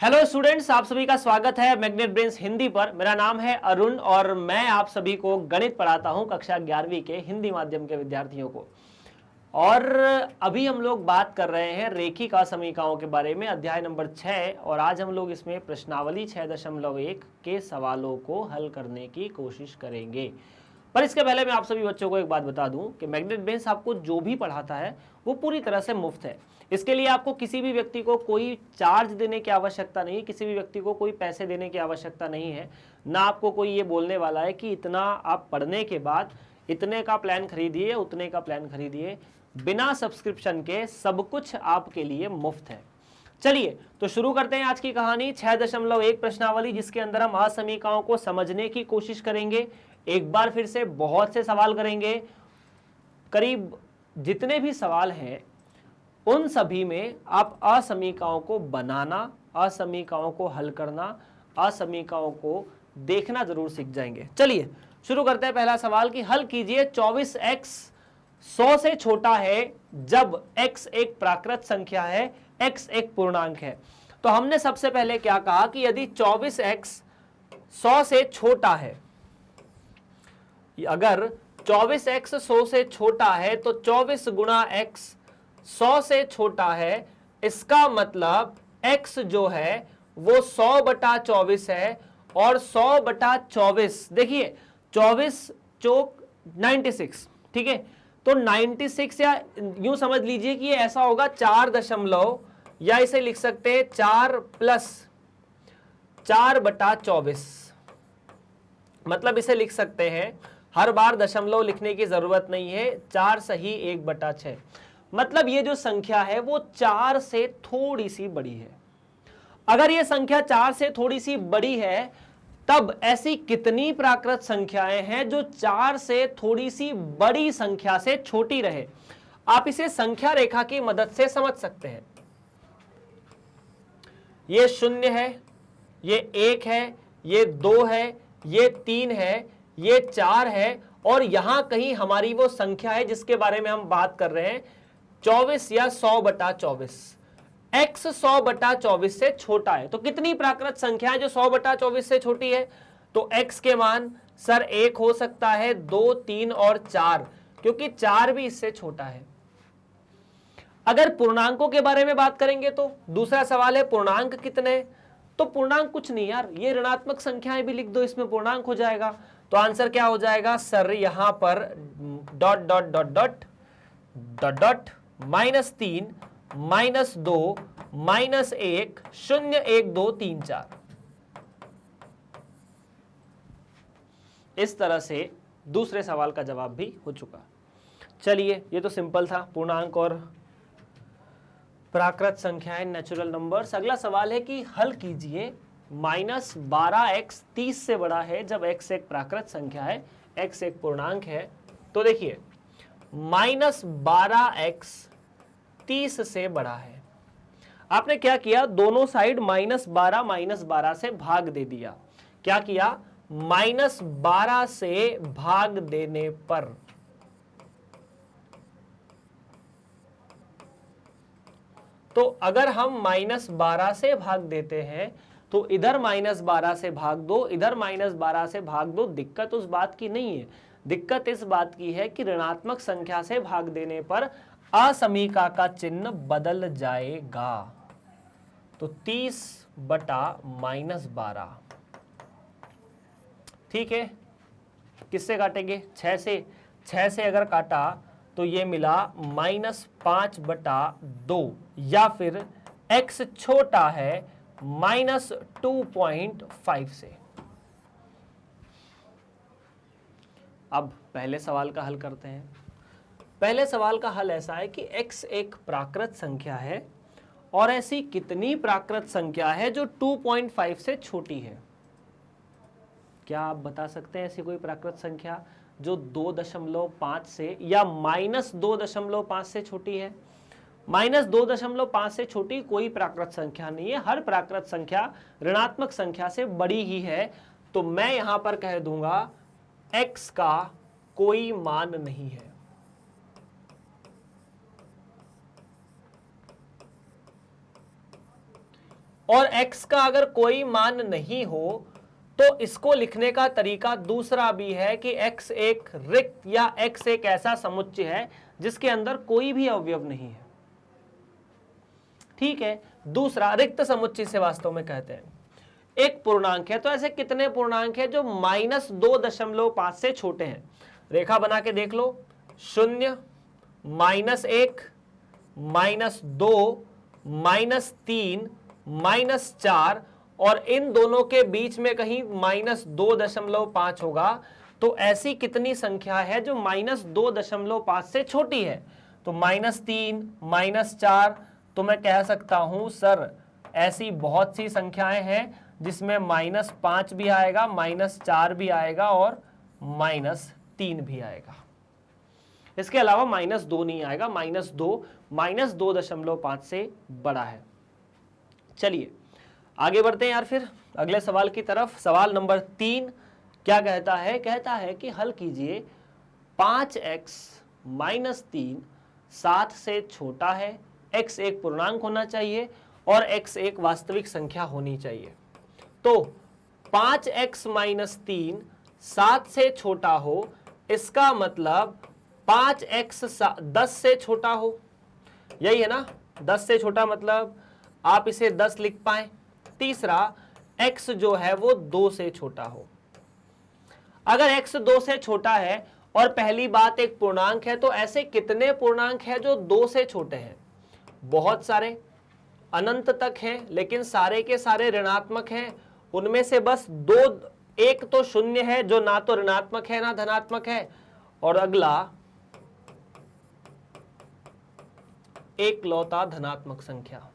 Hello students, आप सभी का स्वागत है मैग्नेट ब्रेन्स हिंदी पर। मेरा नाम है अरुण और मैं आप सभी को गणित पढ़ाता हूं कक्षा 11वीं के हिंदी माध्यम के विद्यार्थियों को। और अभी हम लोग बात कर रहे हैं रेखिका समीकरणों के बारे में, अध्याय नंबर 6। और आज हम लोग इसमें प्रश्नावली 6.1 के सवालों को हल करने की कोशिश करेंगे। पर इसके पहले मैं आप सभी बच्चों को एक बात बता दूं कि मैग्नेट ब्रेन्स आपको जो भी पढ़ाता है वो पूरी तरह से मुफ्त है। इसके लिए आपको किसी भी व्यक्ति को कोई चार्ज देने की आवश्यकता नहीं, किसी भी व्यक्ति को कोई पैसे देने की आवश्यकता नहीं है। ना आपको कोई ये बोलने वाला है कि इतना आप पढ़ने के बाद इतने का प्लान खरीदिए, उतने का प्लान खरीदिए। बिना सब्सक्रिप्शन के सब कुछ आपके लिए मुफ्त है। चलिए तो शुरू करते हैं आज की कहानी 6.1 प्रश्नावली, जिसके अंदर हम असमीकरणों को समझने की कोशिश करेंगे। एक बार फिर से बहुत से सवाल करेंगे। करीब जितने भी सवाल हैं उन सभी में आप असमीकरणों को बनाना, असमीकरणों को हल करना, असमीकरणों को देखना जरूर सीख जाएंगे। चलिए शुरू करते हैं। पहला सवाल कि हल कीजिए 24x 100 से छोटा है जब x एक प्राकृत संख्या है, x एक पूर्णांक है। तो हमने सबसे पहले क्या कहा कि यदि 24x 100 से छोटा है, अगर 24x 100 से छोटा है तो 24 गुणा x 100 से छोटा है, इसका मतलब x जो है वो 100/24 है। और 100/24 देखिए 24 चौक 96, ठीक है। तो 96 या यूं समझ लीजिए कि ये ऐसा होगा 4 दशमलव, या इसे लिख सकते हैं 4 + 4/24। मतलब इसे लिख सकते हैं, हर बार दशमलव लिखने की जरूरत नहीं है, 4 सही 1/6। मतलब ये जो संख्या है वो 4 से थोड़ी सी बड़ी है। अगर ये संख्या 4 से थोड़ी सी बड़ी है तब ऐसी कितनी प्राकृत संख्याएं हैं जो 4 से थोड़ी सी बड़ी संख्या से छोटी रहे। आप इसे संख्या रेखा की मदद से समझ सकते हैं। ये 0 है, ये 1 है, ये 2 है, ये 3 है, ये 4 है, और यहां कहीं हमारी वो संख्या है जिसके बारे में हम बात कर रहे हैं, 24 या 100/24। x 100/24 से छोटा है। तो कितनी प्राकृत संख्या है जो 100/24 से छोटी है? तो x के मान सर 1 हो सकता है, 2, 3 और 4, क्योंकि 4 भी इससे छोटा है। अगर पूर्णांकों के बारे में बात करेंगे तो दूसरा सवाल है पूर्णांक कितने। तो पूर्णांक कुछ नहीं यार, ये ऋणात्मक संख्याएं भी लिख दो, इसमें पूर्णांक हो जाएगा। तो आंसर क्या हो जाएगा सर, यहां पर ... -3 -2 -1 0 1 2 3 4। इस तरह से दूसरे सवाल का जवाब भी हो चुका। चलिए ये तो सिंपल था, पूर्णांक और प्राकृत संख्याएं, नेचुरल नंबर्स। अगला सवाल है कि हल कीजिए -12x 30 से बड़ा है जब x एक प्राकृत संख्या है, x एक पूर्णांक है। तो देखिए -12x 30 से बड़ा है। आपने क्या किया, दोनों साइड -12 से भाग दे दिया। क्या किया, -12 से भाग देने पर तो अगर हम -12 से भाग देते हैं तो इधर -12 से भाग दो, इधर -12 से भाग दो। दिक्कत उस बात की नहीं है, दिक्कत इस बात की है कि ऋणात्मक संख्या से भाग देने पर असमीका का चिन्ह बदल जाएगा। तो 30/-12, ठीक है। किससे काटेंगे, 6 से। 6 से अगर काटा तो ये मिला -5/2, या फिर x छोटा है -2.5 से। अब पहले सवाल का हल करते हैं। पहले सवाल का हल ऐसा है कि x एक प्राकृत संख्या है, और ऐसी कितनी प्राकृत संख्या है जो 2.5 से छोटी है। क्या आप बता सकते हैं ऐसी कोई प्राकृत संख्या जो 2.5 से या -2.5 से छोटी है? -2.5 से छोटी कोई प्राकृत संख्या नहीं है। हर प्राकृत संख्या ऋणात्मक संख्या से बड़ी ही है। तो मैं यहां पर कह दूंगा x का कोई मान नहीं है। और x का अगर कोई मान नहीं हो तो इसको लिखने का तरीका दूसरा भी है कि x एक रिक्त या x एक ऐसा समुच्चय है जिसके अंदर कोई भी अवयव नहीं है। ठीक है, दूसरा रिक्त समुच्चय से वास्तव में कहते हैं। एक पूर्णांक है, तो ऐसे कितने पूर्णांक है जो -2.5 से छोटे हैं? रेखा बना के देख लो, 0, -1, -2, -3, -4 और इन दोनों के बीच में कहीं -2.5 होगा। तो ऐसी कितनी संख्या है जो -2.5 से छोटी है? तो -3, -4, तो मैं कह सकता हूं सर ऐसी बहुत सी संख्याएं हैं जिसमें -5 भी आएगा, -4 भी आएगा और -3 भी आएगा। इसके अलावा -2 नहीं आएगा। -2.5 से बड़ा है। चलिए आगे बढ़ते हैं यार फिर अगले सवाल की तरफ। सवाल नंबर 3 क्या कहता है? कहता है कि हल कीजिए 5x - 3 7 से छोटा है, x एक पूर्णांक होना चाहिए और x एक वास्तविक संख्या होनी चाहिए। तो 5x - 3 7 से छोटा हो, इसका मतलब 5x 10 से छोटा हो, यही है ना? 10 से छोटा मतलब आप इसे 10 लिख पाए। तीसरा, x जो है वो 2 से छोटा हो। अगर x 2 से छोटा है और पहली बात एक पूर्णांक है, तो ऐसे कितने पूर्णांक है जो 2 से छोटे हैं? बहुत सारे, अनंत तक हैं, लेकिन सारे के सारे ऋणात्मक हैं। उनमें से बस एक तो शून्य है जो ना तो ऋणात्मक है ना धनात्मक है, और अगला एकलौता धनात्मक संख्या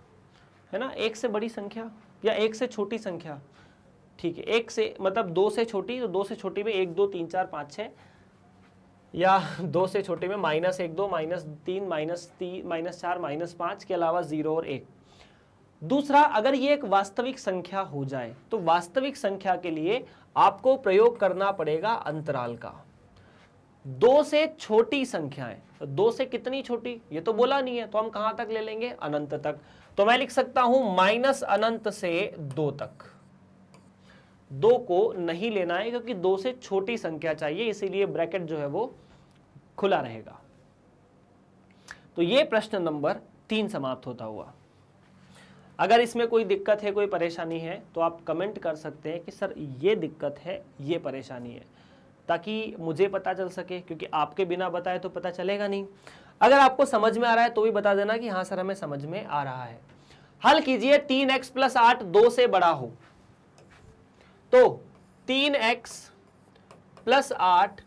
है ना। एक से बड़ी संख्या या एक से छोटी संख्या, ठीक है, एक से मतलब 2 से छोटी, तो 2 से छोटी में 1 2 3 4 5 6, या 2 से छोटे में -1 2 -3 -4 -5 के अलावा 0 और 1। दूसरा, अगर ये एक वास्तविक संख्या हो जाए तो वास्तविक संख्या के लिए आपको प्रयोग करना पड़ेगा अंतराल का। 2 से छोटी संख्याएं, तो 2 से कितनी छोटी ये तो बोला नहीं है, तो हम कहां तक ले लेंगे? अनंत तक। तो मैं लिख सकता हूं -अनंत से 2 तक। 2 को नहीं लेना है क्योंकि 2 से छोटी संख्या चाहिए, इसीलिए ब्रैकेट जो है वो खुला रहेगा। तो ये प्रश्न नंबर 3 समाप्त होता हुआ। अगर इसमें कोई दिक्कत है, कोई परेशानी है, तो आप कमेंट कर सकते हैं कि सर ये दिक्कत है, ये परेशानी है, ताकि मुझे पता चल सके, क्योंकि आपके बिना बताए तो पता चलेगा नहीं। अगर आपको समझ में आ रहा है तो भी बता देना कि हाँ सर हमें समझ में आ रहा है। हल कीजिए 3x + 8 2 से बड़ा हो। तो 3x + 8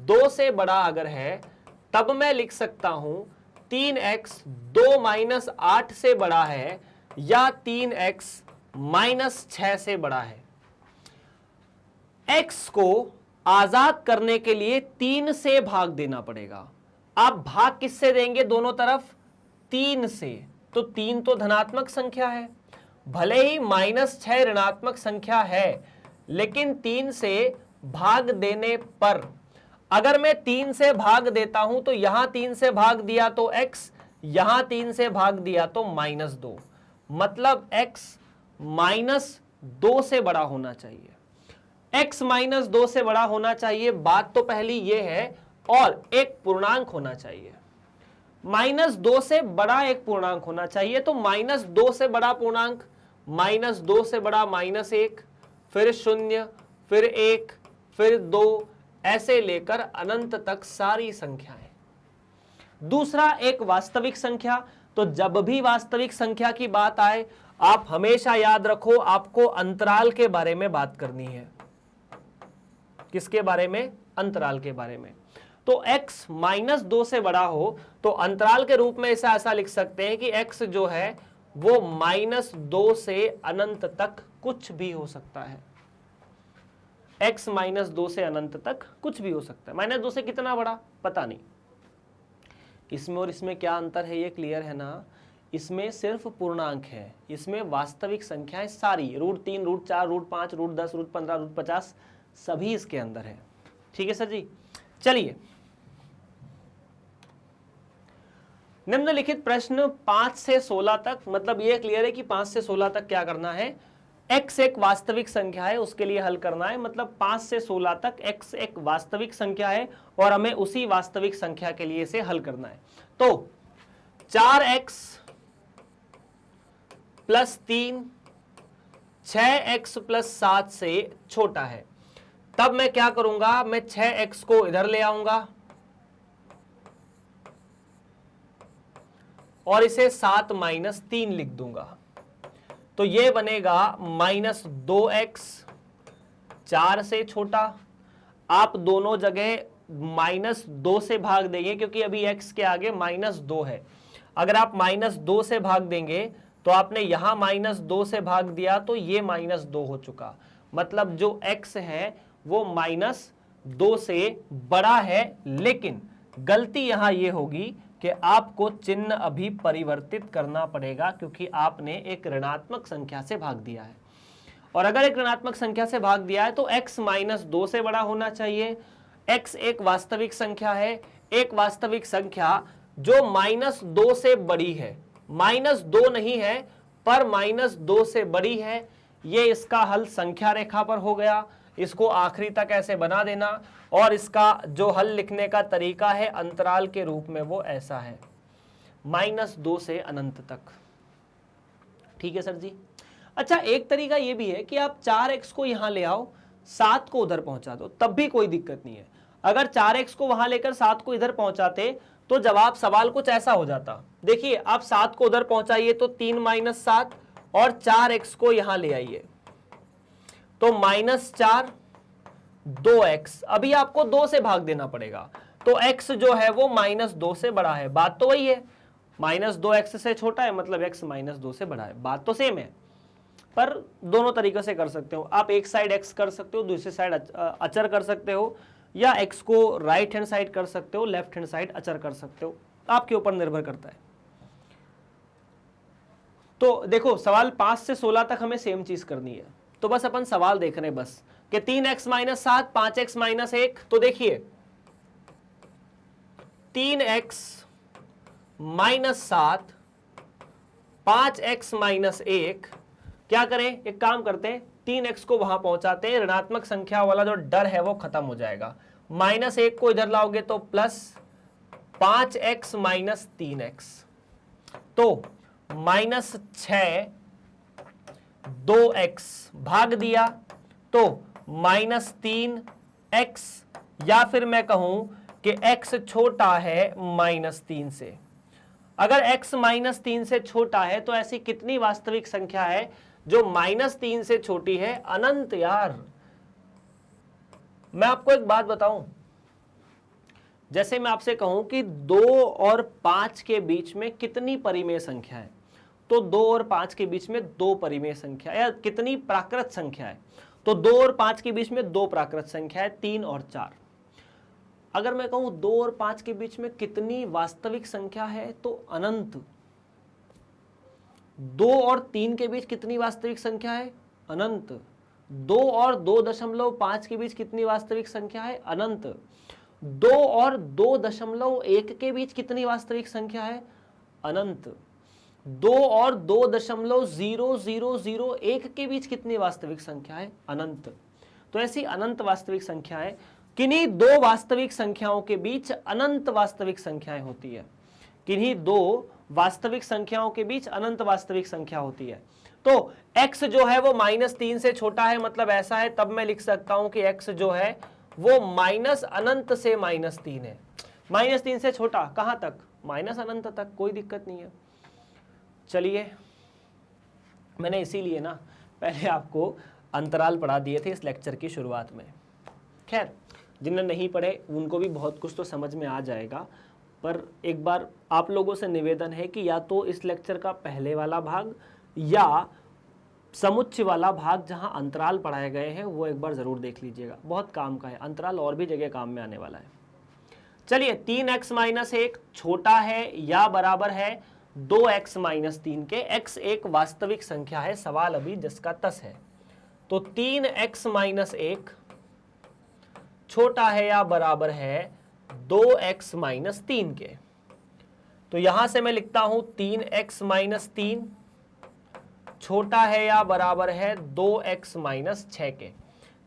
2 से बड़ा अगर है, तब मैं लिख सकता हूं 3x 2 - 8 से बड़ा है या 3x - 6 से बड़ा है। x को आजाद करने के लिए 3 से भाग देना पड़ेगा। आप भाग किससे देंगे? दोनों तरफ 3 से। तो 3 तो धनात्मक संख्या है, भले ही -6 ऋणात्मक संख्या है, लेकिन 3 से भाग देने पर, अगर मैं 3 से भाग देता हूं तो यहां 3 से भाग दिया तो x, यहां 3 से भाग दिया तो -2, मतलब x -2 से बड़ा होना चाहिए। x -2 से बड़ा होना चाहिए, बात तो पहली ये है, और एक पूर्णांक होना चाहिए। -2 से बड़ा एक पूर्णांक होना चाहिए। तो -2 से बड़ा पूर्णांक, -2 से बड़ा -1, फिर 0, फिर 1, फिर 2, ऐसे लेकर अनंत तक सारी संख्याएं। दूसरा, एक वास्तविक संख्या। तो जब भी वास्तविक संख्या की बात आए, आप हमेशा याद रखो आपको अंतराल के बारे में बात करनी है। किसके बारे में? अंतराल के बारे में। तो x -2 से बड़ा हो तो अंतराल के रूप में ऐसा लिख सकते हैं कि x जो है वो -2 से अनंत तक कुछ भी हो सकता है। x -2 से अनंत तक कुछ भी हो सकता है। -2 से कितना बड़ा पता नहीं। इसमें और इसमें क्या अंतर है ये क्लियर है ना? इसमें सिर्फ पूर्णांक है, इसमें वास्तविक संख्याएं सारी √3 √4 √5 √10 √15 √50 सभी इसके अंदर है। ठीक है सर जी। चलिए निम्नलिखित प्रश्न 5 से 16 तक, मतलब ये क्लियर है कि 5 से 16 तक क्या करना है, x एक वास्तविक संख्या है उसके लिए हल करना है। मतलब 5 से 16 तक x एक वास्तविक संख्या है और हमें उसी वास्तविक संख्या के लिए इसे हल करना है। तो 4x प्लस 3 6x प्लस 7 से छोटा है, तब मैं क्या करूंगा, मैं 6x को इधर ले आऊंगा और इसे 7 माइनस 3 लिख दूंगा। तो ये बनेगा माइनस 2x 4 से छोटा। आप दोनों जगह माइनस 2 से भाग देंगे क्योंकि अभी x के आगे माइनस 2 है। अगर आप माइनस 2 से भाग देंगे तो आपने यहां माइनस 2 से भाग दिया तो ये माइनस 2 हो चुका। मतलब जो x है वो माइनस 2 से बड़ा है, लेकिन गलती यहां ये होगी कि आपको चिन्ह अभी परिवर्तित करना पड़ेगा क्योंकि आपने एक ऋणात्मक संख्या से भाग दिया है। और अगर एक ऋणात्मक संख्या से भाग दिया है तो x माइनस 2 से बड़ा होना चाहिए। x एक वास्तविक संख्या है, एक वास्तविक संख्या जो माइनस 2 से बड़ी है, माइनस 2 नहीं है पर माइनस 2 से बड़ी है। ये इसका हल संख्या रेखा पर हो गया। इसको आखिरी तक ऐसे बना देना और इसका जो हल लिखने का तरीका है अंतराल के रूप में वो ऐसा है, माइनस 2 से अनंत तक। ठीक है सर जी। अच्छा, एक तरीका ये भी है कि आप 4x को यहां ले आओ, 7 को उधर पहुंचा दो, तब भी कोई दिक्कत नहीं है। अगर 4x को वहां लेकर 7 को इधर पहुंचाते तो जवाब सवाल कुछ ऐसा हो जाता। देखिए, आप 7 को उधर पहुंचाइए तो 3 माइनस 7 और 4x को यहां ले आइए तो माइनस 4 2x। अभी आपको 2 से भाग देना पड़ेगा तो x जो है वो माइनस 2 से बड़ा है। बात तो वही है, माइनस 2x से छोटा है मतलब x माइनस 2 से बड़ा है। बात तो सेम है, पर दोनों तरीके से कर सकते हो। आप एक साइड x कर सकते हो, दूसरी साइड अचर कर सकते हो, या x को राइट हैंड साइड कर सकते हो, लेफ्ट हैंड साइड अचर कर सकते हो, आपके ऊपर निर्भर करता है। तो देखो, सवाल 5 से 16 तक हमें सेम चीज करनी है। तो बस अपन सवाल देख रहे हैं बस कि 3x माइनस 7 5x माइनस 1। तो देखिए 3x माइनस 7 5x माइनस 1, क्या करें, एक काम करते हैं, 3x को वहां पहुंचाते हैं, ऋणात्मक संख्या वाला जो डर है वो खत्म हो जाएगा। माइनस 1 को इधर लाओगे तो प्लस 5x माइनस 3x, तो माइनस 6 2x भाग दिया तो माइनस 3x, या फिर मैं कहूं कि x छोटा है माइनस 3 से। अगर x माइनस 3 से छोटा है तो ऐसी कितनी वास्तविक संख्या है जो माइनस 3 से छोटी है? अनंत। यार मैं आपको एक बात बताऊं, जैसे मैं आपसे कहूं कि 2 और 5 के बीच में कितनी परिमेय संख्या है, तो 2 और 5 के बीच में 2 परिमेय संख्या, या कितनी प्राकृत संख्या है, तो 2 और 5 के बीच में 2 प्राकृत संख्या है, 3 और 4। अगर मैं कहूं 2 और 5 के बीच में कितनी वास्तविक संख्या है, तो अनंत। 2 और 3 के बीच कितनी वास्तविक संख्या है? अनंत। 2 और 2.5 के बीच कितनी वास्तविक संख्या है? अनंत। 2 और 2.1 के बीच कितनी वास्तविक संख्या है? अनंत। 2 और 2.0001 के बीच कितनी वास्तविक संख्या है? अनंत। तो ऐसी अनंत वास्तविक संख्या है। किन्हीं दो वास्तविक संख्याओं के बीच अनंत वास्तविक संख्याएं होती है, किन्हीं दो वास्तविक संख्याओं के बीच अनंत वास्तविक संख्या होती है। तो x जो है वो माइनस 3 से छोटा है, मतलब ऐसा है, तब मैं लिख सकता हूं कि x जो है वो माइनस अनंत से माइनस 3 है। माइनस 3 से छोटा कहां तक? माइनस अनंत तक, कोई दिक्कत नहीं है। चलिए, मैंने इसीलिए ना पहले आपको अंतराल पढ़ा दिए थे इस लेक्चर की शुरुआत में। खैर, जिन्हें नहीं पढ़े उनको भी बहुत कुछ तो समझ में आ जाएगा, पर एक बार आप लोगों से निवेदन है कि या तो इस लेक्चर का पहले वाला भाग या समुच्चय वाला भाग जहां अंतराल पढ़ाए गए हैं वो एक बार ज़रूर देख लीजिएगा, बहुत काम का है। अंतराल और भी जगह काम में आने वाला है। चलिए, 3x माइनस 1 छोटा है या बराबर है 2x माइनस 3 के। x एक वास्तविक संख्या है, सवाल अभी जिसका तस है। तो 3x माइनस 1 छोटा है या बराबर है 2x माइनस 3 के। तो यहां से मैं लिखता हूं 3x माइनस 3 छोटा है या बराबर है 2x माइनस 6 के।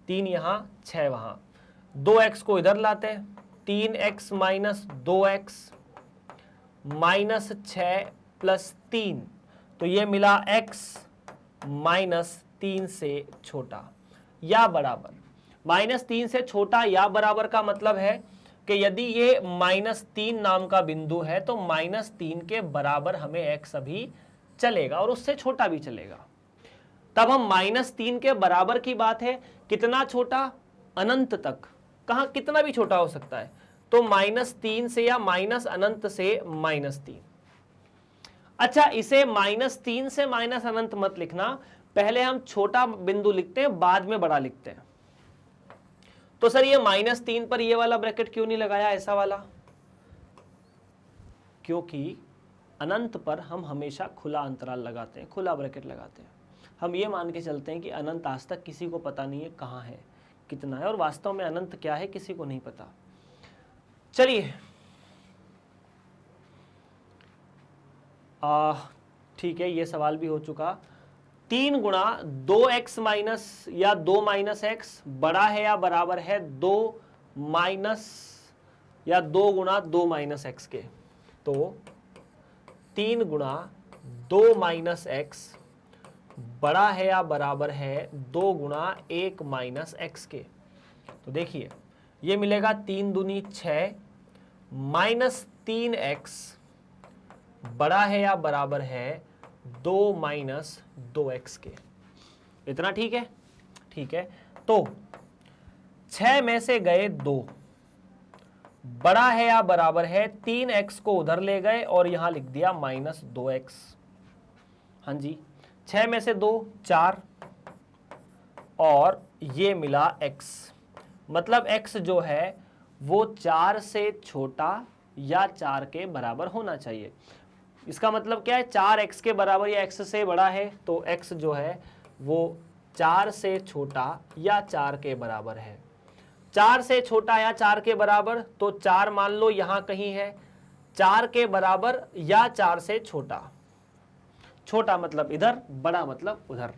3 यहां 6 वहां, 2x को इधर लाते हैं, 3x minus 2x minus 6 plus 3, तो ये मिला x माइनस 3 से छोटा या बराबर। -3 से छोटा या बराबर का मतलब है कि यदि ये -3 नाम का बिंदु है तो -3 के बराबर हमें x अभी चलेगा और उससे छोटा भी चलेगा। तब हम -3 के बराबर की बात है, कितना छोटा? अनंत तक। कहां? कितना भी छोटा हो सकता है, तो -3 से या माइनस अनंत से -3। अच्छा, इसे -3 से माइनस अनंत मत लिखना, पहले हम छोटा बिंदु लिखते हैं, बाद में बड़ा लिखते हैं। तो सर ये -3 पर ये वाला ब्रैकेट क्यों नहीं लगाया, ऐसा वाला? क्योंकि अनंत पर हम हमेशा खुला अंतराल लगाते हैं, खुला ब्रैकेट लगाते हैं। हम ये मान के चलते हैं कि अनंत आज तक किसी को पता नहीं है कहाँ है, कितना है, और वास्तव में अनंत क्या है किसी को नहीं पता। चलिए ठीक है, ये सवाल भी हो चुका। 3 गुणा 2x माइनस या 2 माइनस एक्स बड़ा है या बराबर है 2 माइनस या 2 गुणा 2 माइनस एक्स के। तो 3 गुणा 2 माइनस एक्स बड़ा है या बराबर है 2 गुणा 1 माइनस एक्स के। तो देखिए ये मिलेगा 3 दूनी 6 माइनस 3x बड़ा है या बराबर है 2 माइनस 2x के। इतना ठीक है? ठीक है, तो 6 में से गए 2, बड़ा है या बराबर है 3x को उधर ले गए और यहां लिख दिया -2x। हाँ जी, 6 में से 2 4 और ये मिला x, मतलब x जो है वो 4 से छोटा या 4 के बराबर होना चाहिए। इसका मतलब क्या है? 4x के बराबर या x से बड़ा है, तो x जो है वो 4 से छोटा या 4 के बराबर है। 4 से छोटा या 4 के बराबर, तो 4 मान लो यहां कहीं है, 4 के बराबर या 4 से छोटा। छोटा मतलब इधर, बड़ा मतलब उधर।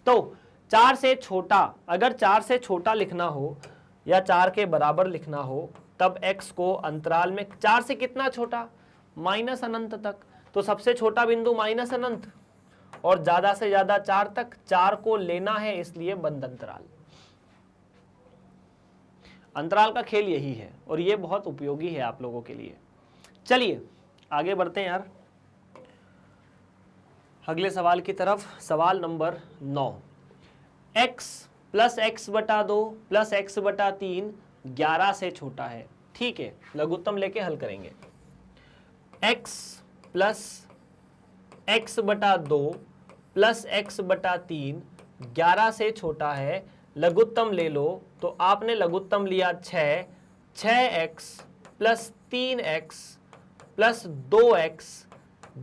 तो 4 से छोटा, अगर 4 से छोटा लिखना हो या 4 के बराबर लिखना हो, तब x को अंतराल में 4 से कितना छोटा? माइनस अनंत तक। तो सबसे छोटा बिंदु माइनस अनंत और ज्यादा से ज्यादा 4 तक। 4 को लेना है, इसलिए बंद अंतराल। अंतराल का खेल यही है और ये बहुत उपयोगी है आप लोगों के लिए। चलिए आगे बढ़ते हैं यार अगले सवाल की तरफ। सवाल नंबर 9। x प्लस एक्स बटा 2 प्लस एक्स बटा 3 11 से छोटा है। ठीक है, लघुत्तम लेके हल करेंगे। x प्लस एक्स बटा 2 प्लस एक्स बटा 3 11 से छोटा है। लघुत्तम ले लो, तो आपने लघुत्तम लिया 6x plus 3x plus 2x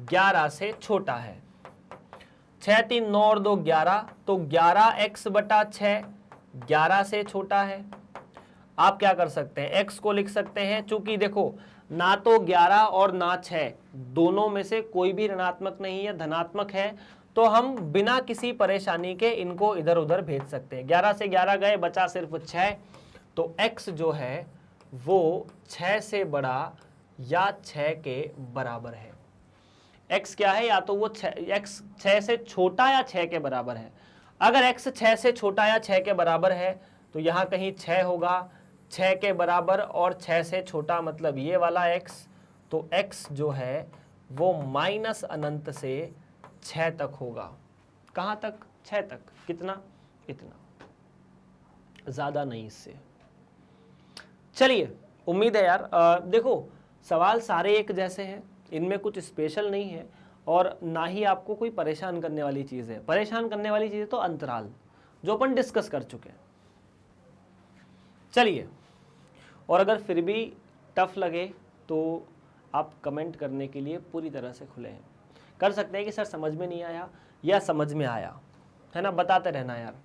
11 से छोटा है। 6 3 9 और 2 11, तो 11x बटा 6 11 से छोटा है। आप क्या कर सकते हैं? x को लिख सकते हैं, चूंकि देखो ना तो 11 और ना 6 दोनों में से कोई भी ऋणात्मक नहीं है, धनात्मक है, तो हम बिना किसी परेशानी के इनको इधर उधर भेज सकते हैं। 11 से 11 गए, बचा सिर्फ 6, तो x जो है वो 6 से बड़ा या 6 के बराबर है। x क्या है? या तो वो x 6 से छोटा या 6 के बराबर है। अगर x 6 से छोटा या 6 के बराबर है तो यहाँ कहीं 6 होगा, 6 के बराबर और 6 से छोटा मतलब ये वाला x, तो x जो है वो माइनस अनंत से 6 तक होगा। कहाँ तक? 6 तक। कितना? इतना, ज़्यादा नहीं इससे। चलिए, उम्मीद है यार देखो सवाल सारे एक जैसे हैं, इनमें कुछ स्पेशल नहीं है और ना ही आपको कोई परेशान करने वाली चीज़ है। परेशान करने वाली चीज़ तो अंतराल, जो अपन डिस्कस कर चुके हैं। चलिए, और अगर फिर भी टफ लगे तो आप कमेंट करने के लिए पूरी तरह से खुले हैं। कर सकते हैं कि सर समझ में नहीं आया या समझ में आया, है ना, बताते रहना यार।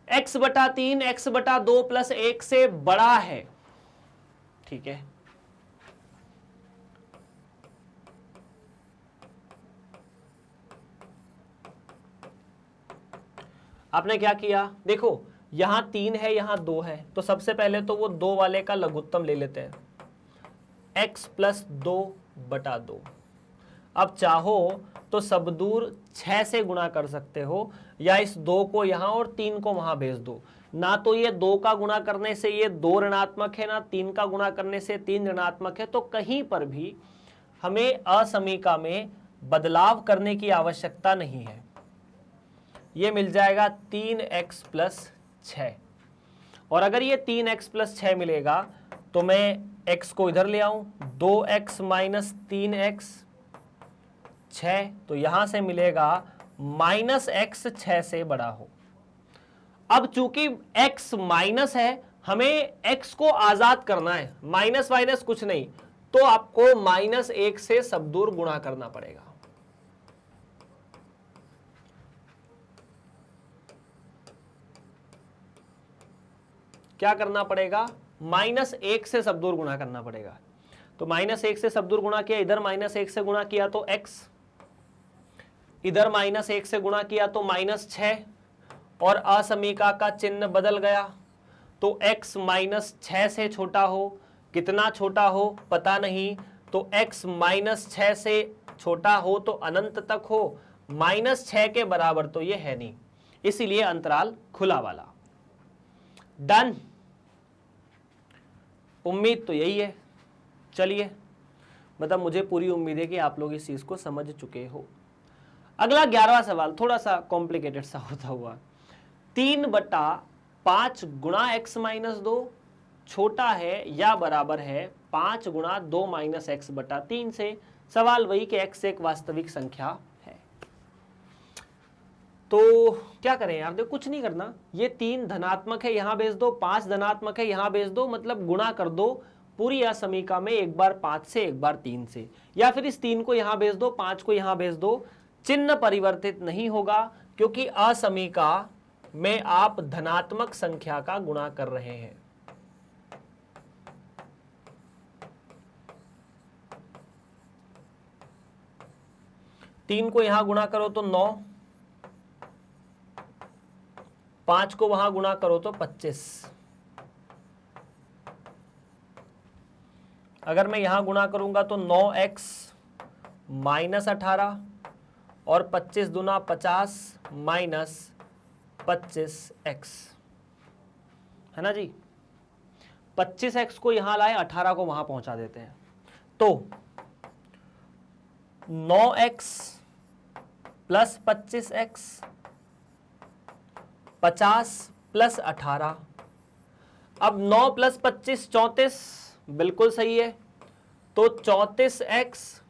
x बटा 3 x बटा 2 प्लस 1 से बड़ा है। ठीक है, आपने क्या किया, देखो यहां 3 है यहां 2 है, तो सबसे पहले तो वो 2 वाले का लघुत्तम ले लेते हैं, x प्लस 2/2। अब चाहो तो सब दूर 6 से गुणा कर सकते हो, या इस 2 को यहां और 3 को वहां भेज दो। ना तो ये 2 का गुणा करने से ये 2 ऋणात्मक है, ना 3 का गुणा करने से 3 ऋणात्मक है, तो कहीं पर भी हमें असमीका में बदलाव करने की आवश्यकता नहीं है। ये मिल जाएगा 3x प्लस 6। और अगर ये 3x प्लस 6 मिलेगा तो मैं x को इधर ले आऊं, 2x माइनस 3x 6, तो यहां से मिलेगा माइनस x 6 से बड़ा हो। अब चूंकि x माइनस है, हमें x को आजाद करना है, माइनस माइनस कुछ नहीं, तो आपको -1 से सब दूर गुणा करना पड़ेगा। क्या करना पड़ेगा, -1 से सब दूर गुणा करना पड़ेगा। तो -1 से सब दूर गुणा किया, इधर -1 से गुणा किया तो x, इधर -1 से गुणा किया तो -6, और असमीका का चिन्ह बदल गया, तो x -6 से छोटा हो, कितना छोटा हो पता नहीं, तो x -6 से छोटा हो तो अनंत तक हो, -6 के बराबर तो ये है नहीं, इसीलिए अंतराल खुला वाला। डन, उम्मीद तो यही है। चलिए, मतलब मुझे पूरी उम्मीद है कि आप लोग इस चीज को समझ चुके हो। अगला 11वां सवाल थोड़ा सा कॉम्प्लिकेटेड सा होता हुआ, 3/5 गुणा x माइनस 2 छोटा है या बराबर है 5 गुणा 2 माइनस x बटा 3 से। सवाल वही कि x एक वास्तविक संख्या है। तो क्या करें यार, देखो कुछ नहीं करना, ये 3 धनात्मक है यहां भेज दो, 5 धनात्मक है यहां भेज दो, मतलब गुणा कर दो पूरी असमीका में, एक बार 5 से एक बार 3 से, या फिर इस 3 को यहां भेज दो, 5 को यहां भेज दो, चिन्ह परिवर्तित नहीं होगा क्योंकि असमीका में आप धनात्मक संख्या का गुणा कर रहे हैं। तीन को यहां गुणा करो तो 9, 5 को वहां गुणा करो तो 25। अगर मैं यहां गुणा करूंगा तो 9x माइनस 18 और 25 दूना 50 माइनस 25x, है ना जी। 25x को यहां लाए, 18 को वहां पहुंचा देते हैं, तो 9x प्लस 25x 50 प्लस 18। अब 9 प्लस 25 34, बिल्कुल सही है, तो 34x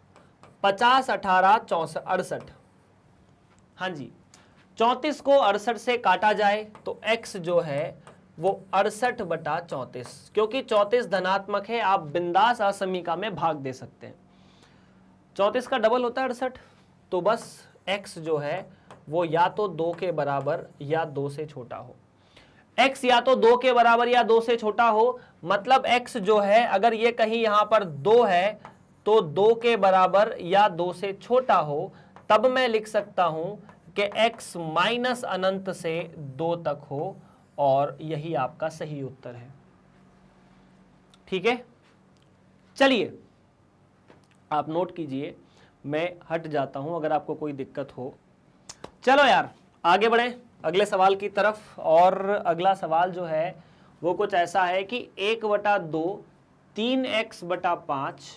50 18 68। हाँ जी, 34 को 68 से काटा जाए तो x जो है वो 68/34, क्योंकि 34 धनात्मक है, आप बिंदास असमीका में भाग दे सकते हैं। 34 का डबल होता है 68, तो बस x जो है वो या तो 2 के बराबर या 2 से छोटा हो। x या तो 2 के बराबर या 2 से छोटा हो, मतलब x जो है अगर ये कहीं यहां पर 2 है तो 2 के बराबर या 2 से छोटा हो, तब मैं लिख सकता हूं कि x माइनस अनंत से 2 तक हो, और यही आपका सही उत्तर है। ठीक है, चलिए आप नोट कीजिए, मैं हट जाता हूं अगर आपको कोई दिक्कत हो। चलो यार आगे बढ़े अगले सवाल की तरफ। और अगला सवाल जो है वो कुछ ऐसा है कि 1/2 3x/5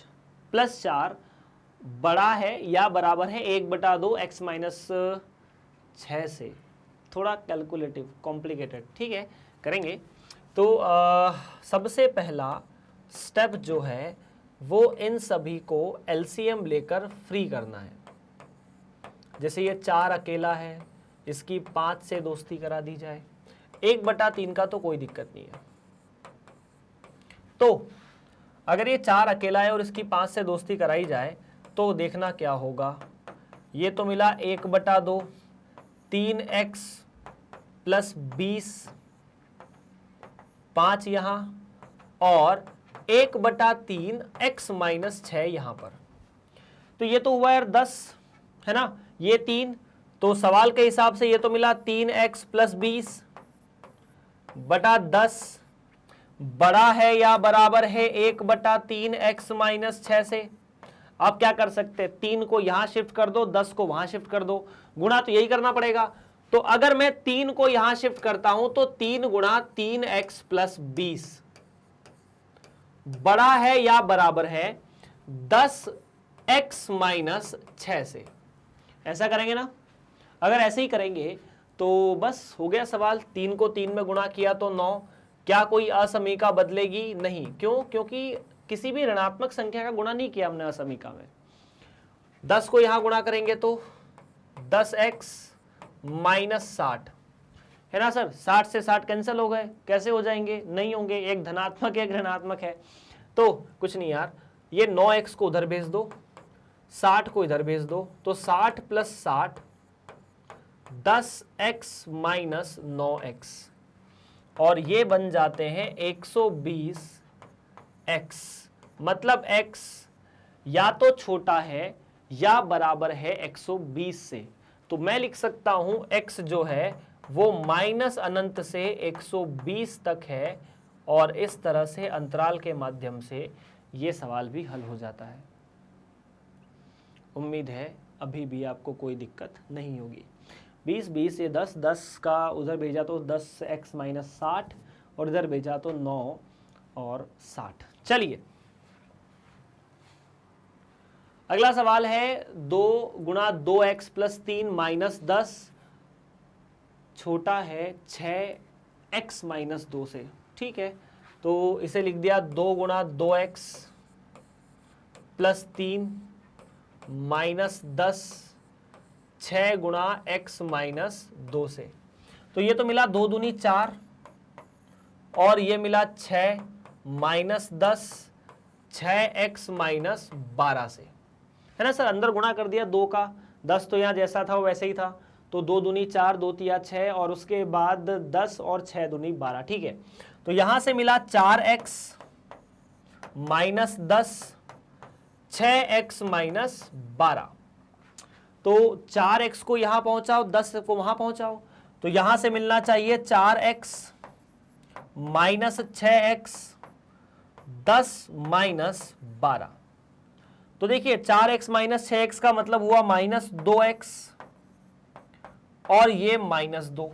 प्लस 4 बड़ा है या बराबर है 1/2 x माइनस 6 से। थोड़ा कैलकुलेटिव कॉम्प्लिकेटेड, ठीक है, करेंगे। तो सबसे पहला स्टेप जो है वो इन सभी को एलसीएम लेकर फ्री करना है। जैसे ये 4 अकेला है, इसकी 5 से दोस्ती करा दी जाए, 1/3 का तो कोई दिक्कत नहीं है। तो अगर ये 4 अकेला है और इसकी 5 से दोस्ती कराई जाए तो देखना क्या होगा। ये तो मिला 1/2 3x प्लस 20, 5 यहां, और 1/3 x माइनस 6 यहां पर। तो ये तो हुआ यार 10, है ना, ये 3, तो सवाल के हिसाब से ये तो मिला 3x प्लस 20 बटा 10 बड़ा है या बराबर है 1 बटा 3x माइनस 6 से। आप क्या कर सकते हैं, 3 को यहां शिफ्ट कर दो, 10 को वहां शिफ्ट कर दो, गुणा तो यही करना पड़ेगा। तो अगर मैं 3 को यहां शिफ्ट करता हूं तो 3 गुणा 3x प्लस 20 बड़ा है या बराबर है 10x माइनस 6 से। ऐसा करेंगे ना, अगर ऐसे ही करेंगे तो बस हो गया सवाल। 3 को 3 में गुणा किया तो 9। क्या कोई असमीका बदलेगी? नहीं। क्यों? क्योंकि किसी भी ऋणात्मक संख्या का गुणा नहीं किया हमने असमीका में। 10 को यहां गुणा करेंगे तो 10x माइनस 60 है ना सर। 60 से 60 कैंसिल हो गए, कैसे हो जाएंगे? नहीं होंगे, एक धनात्मक एक ऋणात्मक है। तो कुछ नहीं यार, ये 9x को उधर भेज दो, 60 को इधर भेज दो, तो 60 प्लस 60 10x माइनस 9x, और ये बन जाते हैं 120x। मतलब x या तो छोटा है या बराबर है 120 से। तो मैं लिख सकता हूं x जो है वो माइनस अनंत से 120 तक है, और इस तरह से अंतराल के माध्यम से ये सवाल भी हल हो जाता है। उम्मीद है अभी भी आपको कोई दिक्कत नहीं होगी। 20 20 ये 10 10 का उधर भेजा तो 10x माइनस 60, और इधर भेजा तो 9 और 60। चलिए अगला सवाल है 2 गुणा 2x प्लस 3 माइनस 10 छोटा है 6x माइनस 2 से। ठीक है, तो इसे लिख दिया 2 गुणा 2x प्लस 3 माइनस 10 6 गुणा x माइनस 2 से। तो ये तो मिला 2 दूनी 4, और ये मिला 6 माइनस 10 6x माइनस 12 से, है ना सर। अंदर गुणा कर दिया 2 का, 10 तो यहाँ जैसा था वो वैसे ही था, तो 2 दूनी 4 2 तिया 6, और उसके बाद 10 और 6 दूनी 12। ठीक है, तो यहां से मिला 4x माइनस 10 6x माइनस 12। तो 4x को यहां पहुंचाओ, 10 को वहां पहुंचाओ, तो यहां से मिलना चाहिए 4x माइनस 6x 10 माइनस 12। तो देखिए 4x माइनस 6x का मतलब हुआ माइनस 2x, और ये माइनस 2।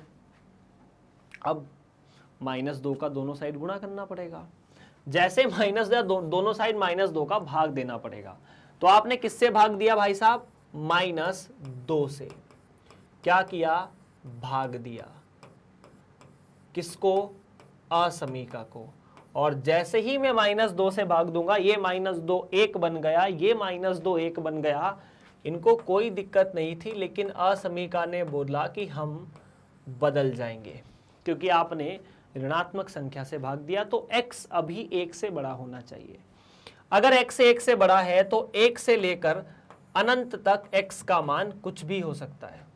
अब माइनस 2 का दोनों साइड गुणा करना पड़ेगा। जैसे माइनस दोनों साइड माइनस 2 का भाग देना पड़ेगा। तो आपने किससे भाग दिया भाई साहब? माइनस 2 से। क्या किया? भाग दिया। किसको? असमीका को। और जैसे ही मैं माइनस 2 से भाग दूंगा, ये माइनस 2 1 बन गया, ये माइनस 2 1 बन गया। इनको कोई दिक्कत नहीं थी, लेकिन असमीका ने बोला कि हम बदल जाएंगे, क्योंकि आपने ऋणात्मक संख्या से भाग दिया। तो x अभी 1 से बड़ा होना चाहिए। अगर x 1 से बड़ा है तो 1 से लेकर अनंत तक x का मान कुछ भी हो सकता है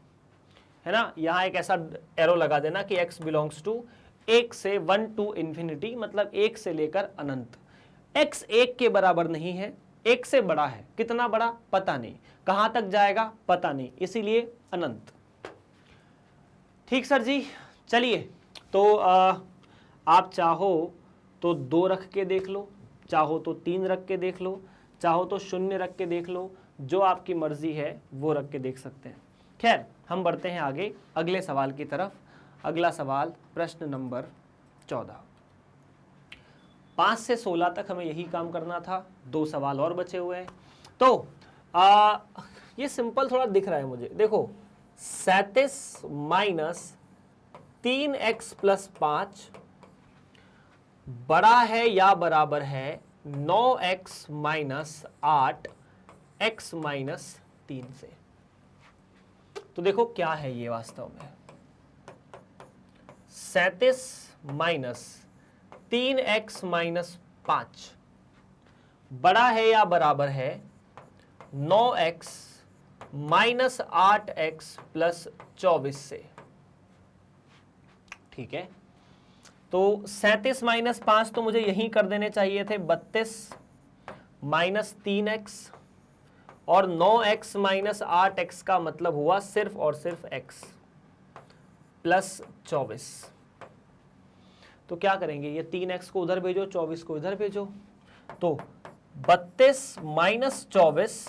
ना। यहां एक ऐसा एरो लगा देना कि x बिलोंग्स टू 1 से 1 टू इंफिनिटी, मतलब 1 से लेकर अनंत। x 1 के बराबर नहीं है, 1 से बड़ा है। कितना बड़ा? पता नहीं। कहां तक जाएगा? पता नहीं, इसीलिए अनंत। ठीक सर जी। चलिए, तो आप चाहो तो 2 रख के देख लो, चाहो तो 3 रख के देख लो, चाहो तो 0 रख के देख लो, जो आपकी मर्जी है वो रख के देख सकते हैं। खैर, हम बढ़ते हैं आगे अगले सवाल की तरफ। अगला सवाल प्रश्न नंबर 14। 5 से 16 तक हमें यही काम करना था, 2 सवाल और बचे हुए हैं। तो ये सिंपल थोड़ा दिख रहा है मुझे। देखो 37 माइनस 3x प्लस 5 बड़ा है या बराबर है 9x माइनस 8 x माइनस 3 से। तो देखो क्या है ये वास्तव में। 37 माइनस 3x माइनस 5 बड़ा है या बराबर है 9x माइनस 8x प्लस 24 से। ठीक है, तो 37 माइनस 5 तो मुझे यहीं कर देने चाहिए थे। 32 माइनस 3x और 9x माइनस 8x का मतलब हुआ सिर्फ और सिर्फ x प्लस 24। तो क्या करेंगे, ये 3x को उधर भेजो, 24 को इधर भेजो, तो 32 माइनस 24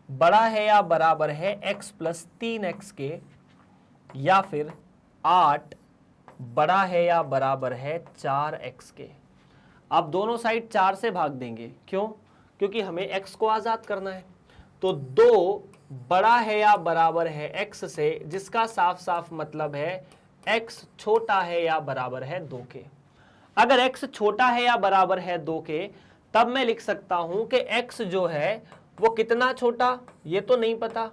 बड़ा है या बराबर है x प्लस 3x के, या फिर 8 बड़ा है या बराबर है 4x के। अब दोनों साइड 4 से भाग देंगे, क्यों? क्योंकि हमें x को आजाद करना है। तो 2 बड़ा है या बराबर है x से, जिसका साफ साफ मतलब है x छोटा है या बराबर है 2 के। अगर x छोटा है या बराबर है 2 के, तब मैं लिख सकता हूं कि x जो है वो कितना छोटा, ये तो नहीं पता,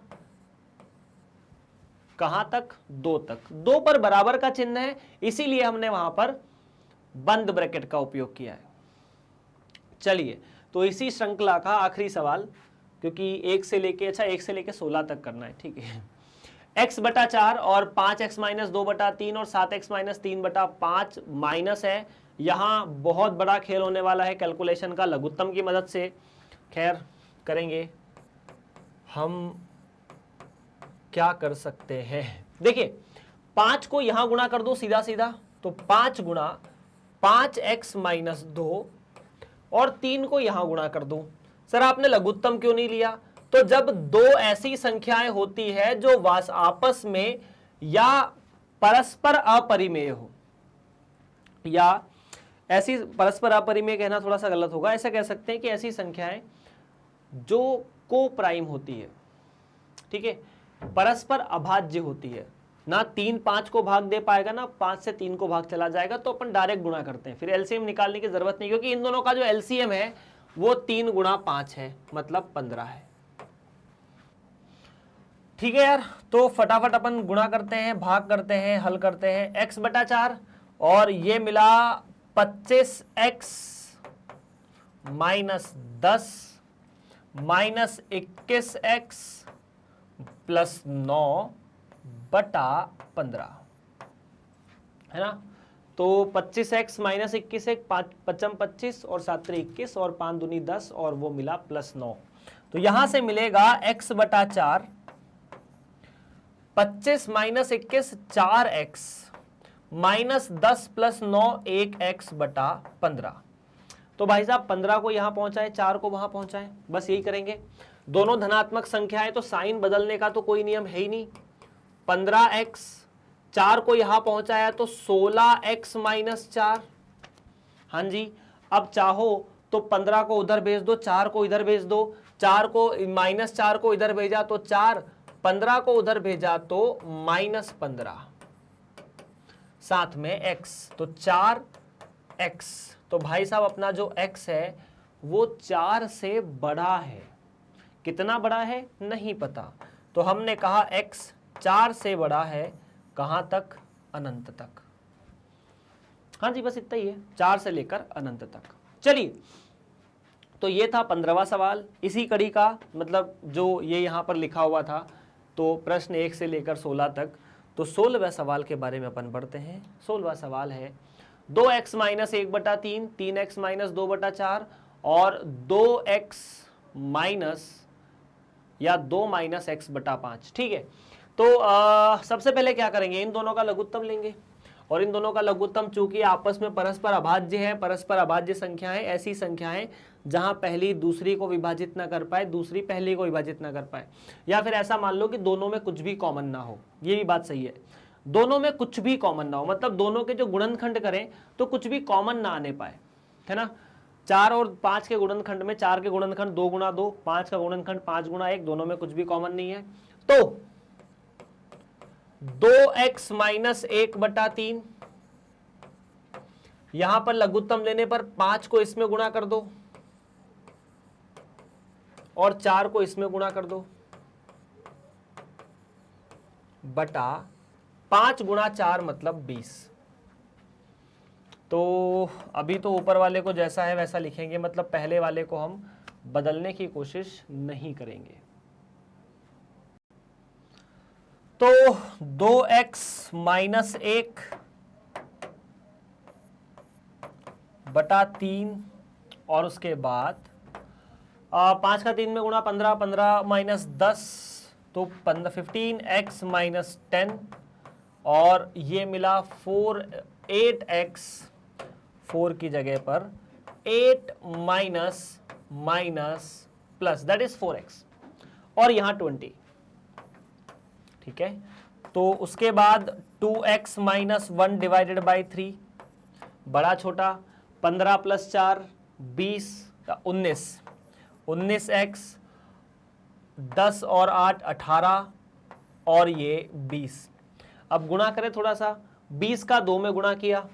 कहां तक, 2 तक। 2 पर बराबर का चिन्ह है, इसीलिए हमने वहां पर बंद ब्रैकेट का उपयोग किया है। चलिए, तो इसी श्रृंखला का आखिरी सवाल, क्योंकि 1 से लेके 16 तक करना है, ठीक है। x बटा 4 और 5x माइनस 2 बटा 3 और 7x माइनस 3 बटा 5 माइनस है। यहां बहुत बड़ा खेल होने वाला है कैलकुलेशन का, लघुत्तम की मदद से। खैर, करेंगे हम, क्या कर सकते हैं, देखिए 5 को यहां गुणा कर दो सीधा सीधा, तो 5 गुणा 5x माइनस 2 और 3 को यहां गुणा कर दो। सर आपने लघुत्तम क्यों नहीं लिया? तो जब दो ऐसी संख्याएं होती है जो आपस में या परस्पर अपरिमेय हो, या ऐसी परस्पर अपरिमेय कहना थोड़ा सा गलत होगा, ऐसा कह सकते हैं कि ऐसी संख्याएं जो को प्राइम होती है, ठीक है, परस्पर अभाज्य होती है, ना 3 5 को भाग दे पाएगा, ना 5 से 3 को भाग चला जाएगा, तो अपन डायरेक्ट गुणा करते हैं, फिर एलसीएम निकालने की जरूरत नहीं, क्योंकि इन दोनों का जो एलसीएम है वो 3 गुणा 5 है, मतलब 15 है। ठीक है यार, तो फटाफट अपन गुणा करते हैं, भाग करते हैं, हल करते हैं। x बटा 4 और ये मिला 25x minus 10 minus 21x plus 9 बटा 15, है ना। तो 25x माइनस 21 एक 5 25 और 7 21 और 5 दूनी 10 और वो मिला प्लस 9। तो यहां से मिलेगा x बटा 4, 25 minus 21 4x minus 10 plus 9 1x बटा 15। तो भाई साहब 15 को यहां पहुंचाए, 4 को वहां पहुंचाए, बस यही करेंगे। दोनों धनात्मक संख्याएं तो साइन बदलने का तो कोई नियम है ही नहीं। 15x, 4 को यहां पहुंचाया तो 16x माइनस 4। हाँ जी, अब चाहो तो 15 को उधर भेज दो, 4 को इधर भेज दो, 4 को माइनस 4 को इधर भेजा तो 4, 15 को उधर भेजा तो माइनस 15, साथ में x, तो 4x। तो भाई साहब अपना जो x है वो 4 से बड़ा है। कितना बड़ा है नहीं पता, तो हमने कहा x 4 से बड़ा है, कहां तक, अनंत तक। हाँ जी, बस इतना ही है, 4 से लेकर अनंत तक। चलिए, तो ये था 15वां सवाल इसी कड़ी का, मतलब जो ये यहां पर लिखा हुआ था। तो प्रश्न 1 से लेकर 16 तक। तो 16वें सवाल के बारे में अपन पढ़ते हैं। 16वां सवाल है 2x माइनस 1 बटा 3, 3x माइनस 2 बटा 4 और 2x माइनस या 2 माइनस x बटा 5। ठीक है, तो सबसे पहले क्या करेंगे, इन दोनों का लघुत्तम लेंगे, और इन दोनों का लघुत्तम चूंकि आपस में परस्पर अभाज्य है, परस्पर अभाज्य संख्याएं ऐसी संख्याएं जहां पहली दूसरी को विभाजित ना कर पाए, दूसरी पहली को विभाजित ना कर पाए, या फिर ऐसा मान लो कि दोनों में कुछ भी कॉमन ना हो। ये भी बात सही है, दोनों में कुछ भी कॉमन ना हो, मतलब दोनों के जो गुणनखंड करें तो कुछ भी कॉमन ना आने पाए, है ना। 4 और 5 के गुणनखंड में 4 के गुणनखंड 2 गुणा 2, 5 का गुणनखंड 5 गुणा 1, दोनों में कुछ भी कॉमन नहीं है। तो 2x माइनस 1 बटा 3, यहां पर लघुत्तम लेने पर 5 को इसमें गुणा कर दो और 4 को इसमें गुणा कर दो, बटा 5 गुणा 4 मतलब 20। तो अभी तो ऊपर वाले को जैसा है वैसा लिखेंगे, मतलब पहले वाले को हम बदलने की कोशिश नहीं करेंगे। तो 2x माइनस 1 बटा 3 और उसके बाद 5 का 3 में गुणा 15, 15 माइनस 10 तो 15x माइनस 10 और ये मिला 8x 4 की जगह पर 8 minus minus plus that is 4x और यहां 20। ठीक है, तो उसके बाद 2x माइनस 1 डिवाइडेड बाई 3 बड़ा छोटा 15 प्लस 4 20 19 19x 10 और 8 18 और ये 20। अब गुणा करें थोड़ा सा, 20 का 2 में गुणा किया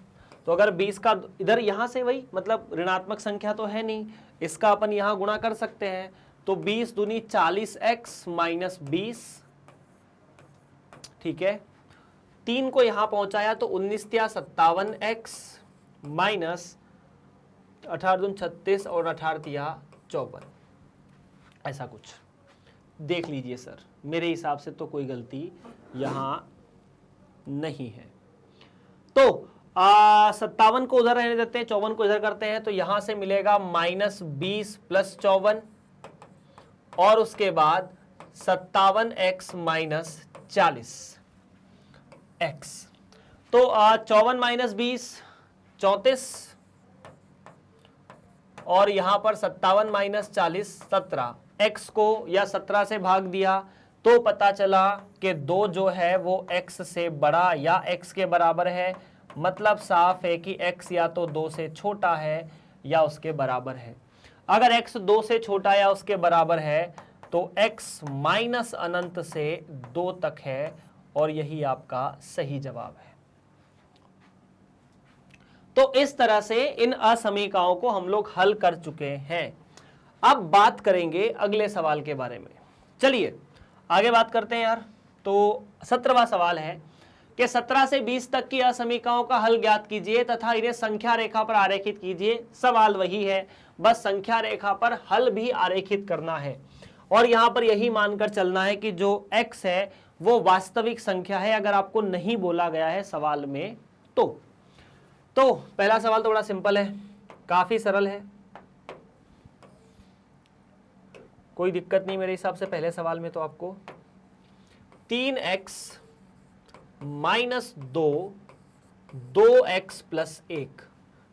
तो अगर 20 का इधर यहां से वही मतलब ऋणात्मक संख्या तो है नहीं, इसका अपन यहां गुणा कर सकते हैं तो 20 दूनी 40x माइनस 20। ठीक है, 3 को यहां पहुंचाया तो 19 या 57x माइनस 18 दून 36 और 18 या 54, ऐसा कुछ देख लीजिए सर। मेरे हिसाब से तो कोई गलती यहां नहीं है। तो 57 को उधर रहने देते हैं, 54 को इधर करते हैं तो यहां से मिलेगा माइनस 20 प्लस 54 और उसके बाद 57x माइनस 40x। तो 54 माइनस 20 34 और यहां पर 57 माइनस 40 17। x को या 17 से भाग दिया तो पता चला कि 2 जो है वो x से बड़ा या x के बराबर है। मतलब साफ है कि x या तो 2 से छोटा है या उसके बराबर है। अगर x 2 से छोटा या उसके बराबर है तो x माइनस अनंत से 2 तक है और यही आपका सही जवाब है। तो इस तरह से इन असमीकाओं को हम लोग हल कर चुके हैं। अब बात करेंगे अगले सवाल के बारे में। चलिए आगे बात करते हैं यार। तो 17वां सवाल है कि 17 से 20 तक की असमीकाओं का हल ज्ञात कीजिए तथा इन्हें संख्या रेखा पर आरेखित कीजिए। सवाल वही है, बस संख्या रेखा पर हल भी आरेखित करना है और यहां पर यही मानकर चलना है कि जो x है वो वास्तविक संख्या है, अगर आपको नहीं बोला गया है सवाल में तो पहला सवाल तो बड़ा सिंपल है, काफी सरल है, कोई दिक्कत नहीं मेरे हिसाब से। पहले सवाल में तो आपको 3x माइनस 2 2x प्लस 1,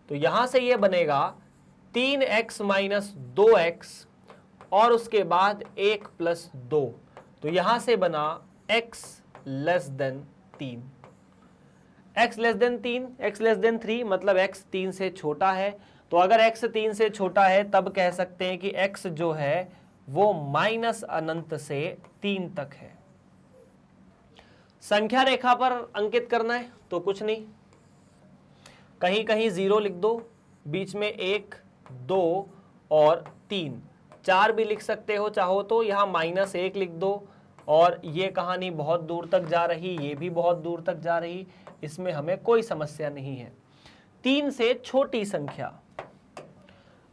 तो यहां से ये बनेगा 3x माइनस 2x और उसके बाद 1 प्लस 2, तो यहां से बना x less than 3। x less than 3, x less than 3 मतलब x 3 से छोटा है। तो अगर x 3 से छोटा है तब कह सकते हैं कि x जो है वो माइनस अनंत से 3 तक है। संख्या रेखा पर अंकित करना है तो कुछ नहीं, कहीं कहीं 0 लिख दो, बीच में 1 2 और 3 4 भी लिख सकते हो चाहो तो, यहां माइनस 1 लिख दो और ये कहानी बहुत दूर तक जा रही, ये भी बहुत दूर तक जा रही, इसमें हमें कोई समस्या नहीं है। 3 से छोटी संख्या,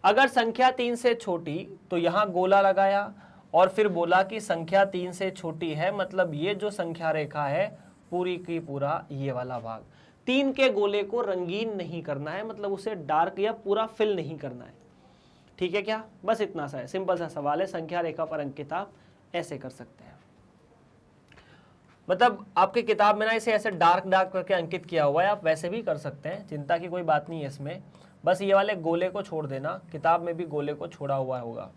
अगर संख्या 3 से छोटी तो यहां गोला लगाया और फिर बोला कि संख्या 3 से छोटी है, मतलब ये जो संख्या रेखा है पूरी की पूरा ये वाला भाग। 3 के गोले को रंगीन नहीं करना है, मतलब उसे डार्क या पूरा फिल नहीं करना है। ठीक है क्या, बस इतना सा है, सिंपल सा सवाल है। संख्या रेखा पर अंकित आप ऐसे कर सकते हैं, मतलब आपकी किताब में ना इसे ऐसे डार्क डार्क करके अंकित किया हुआ है, आप वैसे भी कर सकते हैं, चिंता की कोई बात नहीं है इसमें। बस ये वाले गोले को छोड़ देना, किताब में भी गोले को छोड़ा हुआ होगा।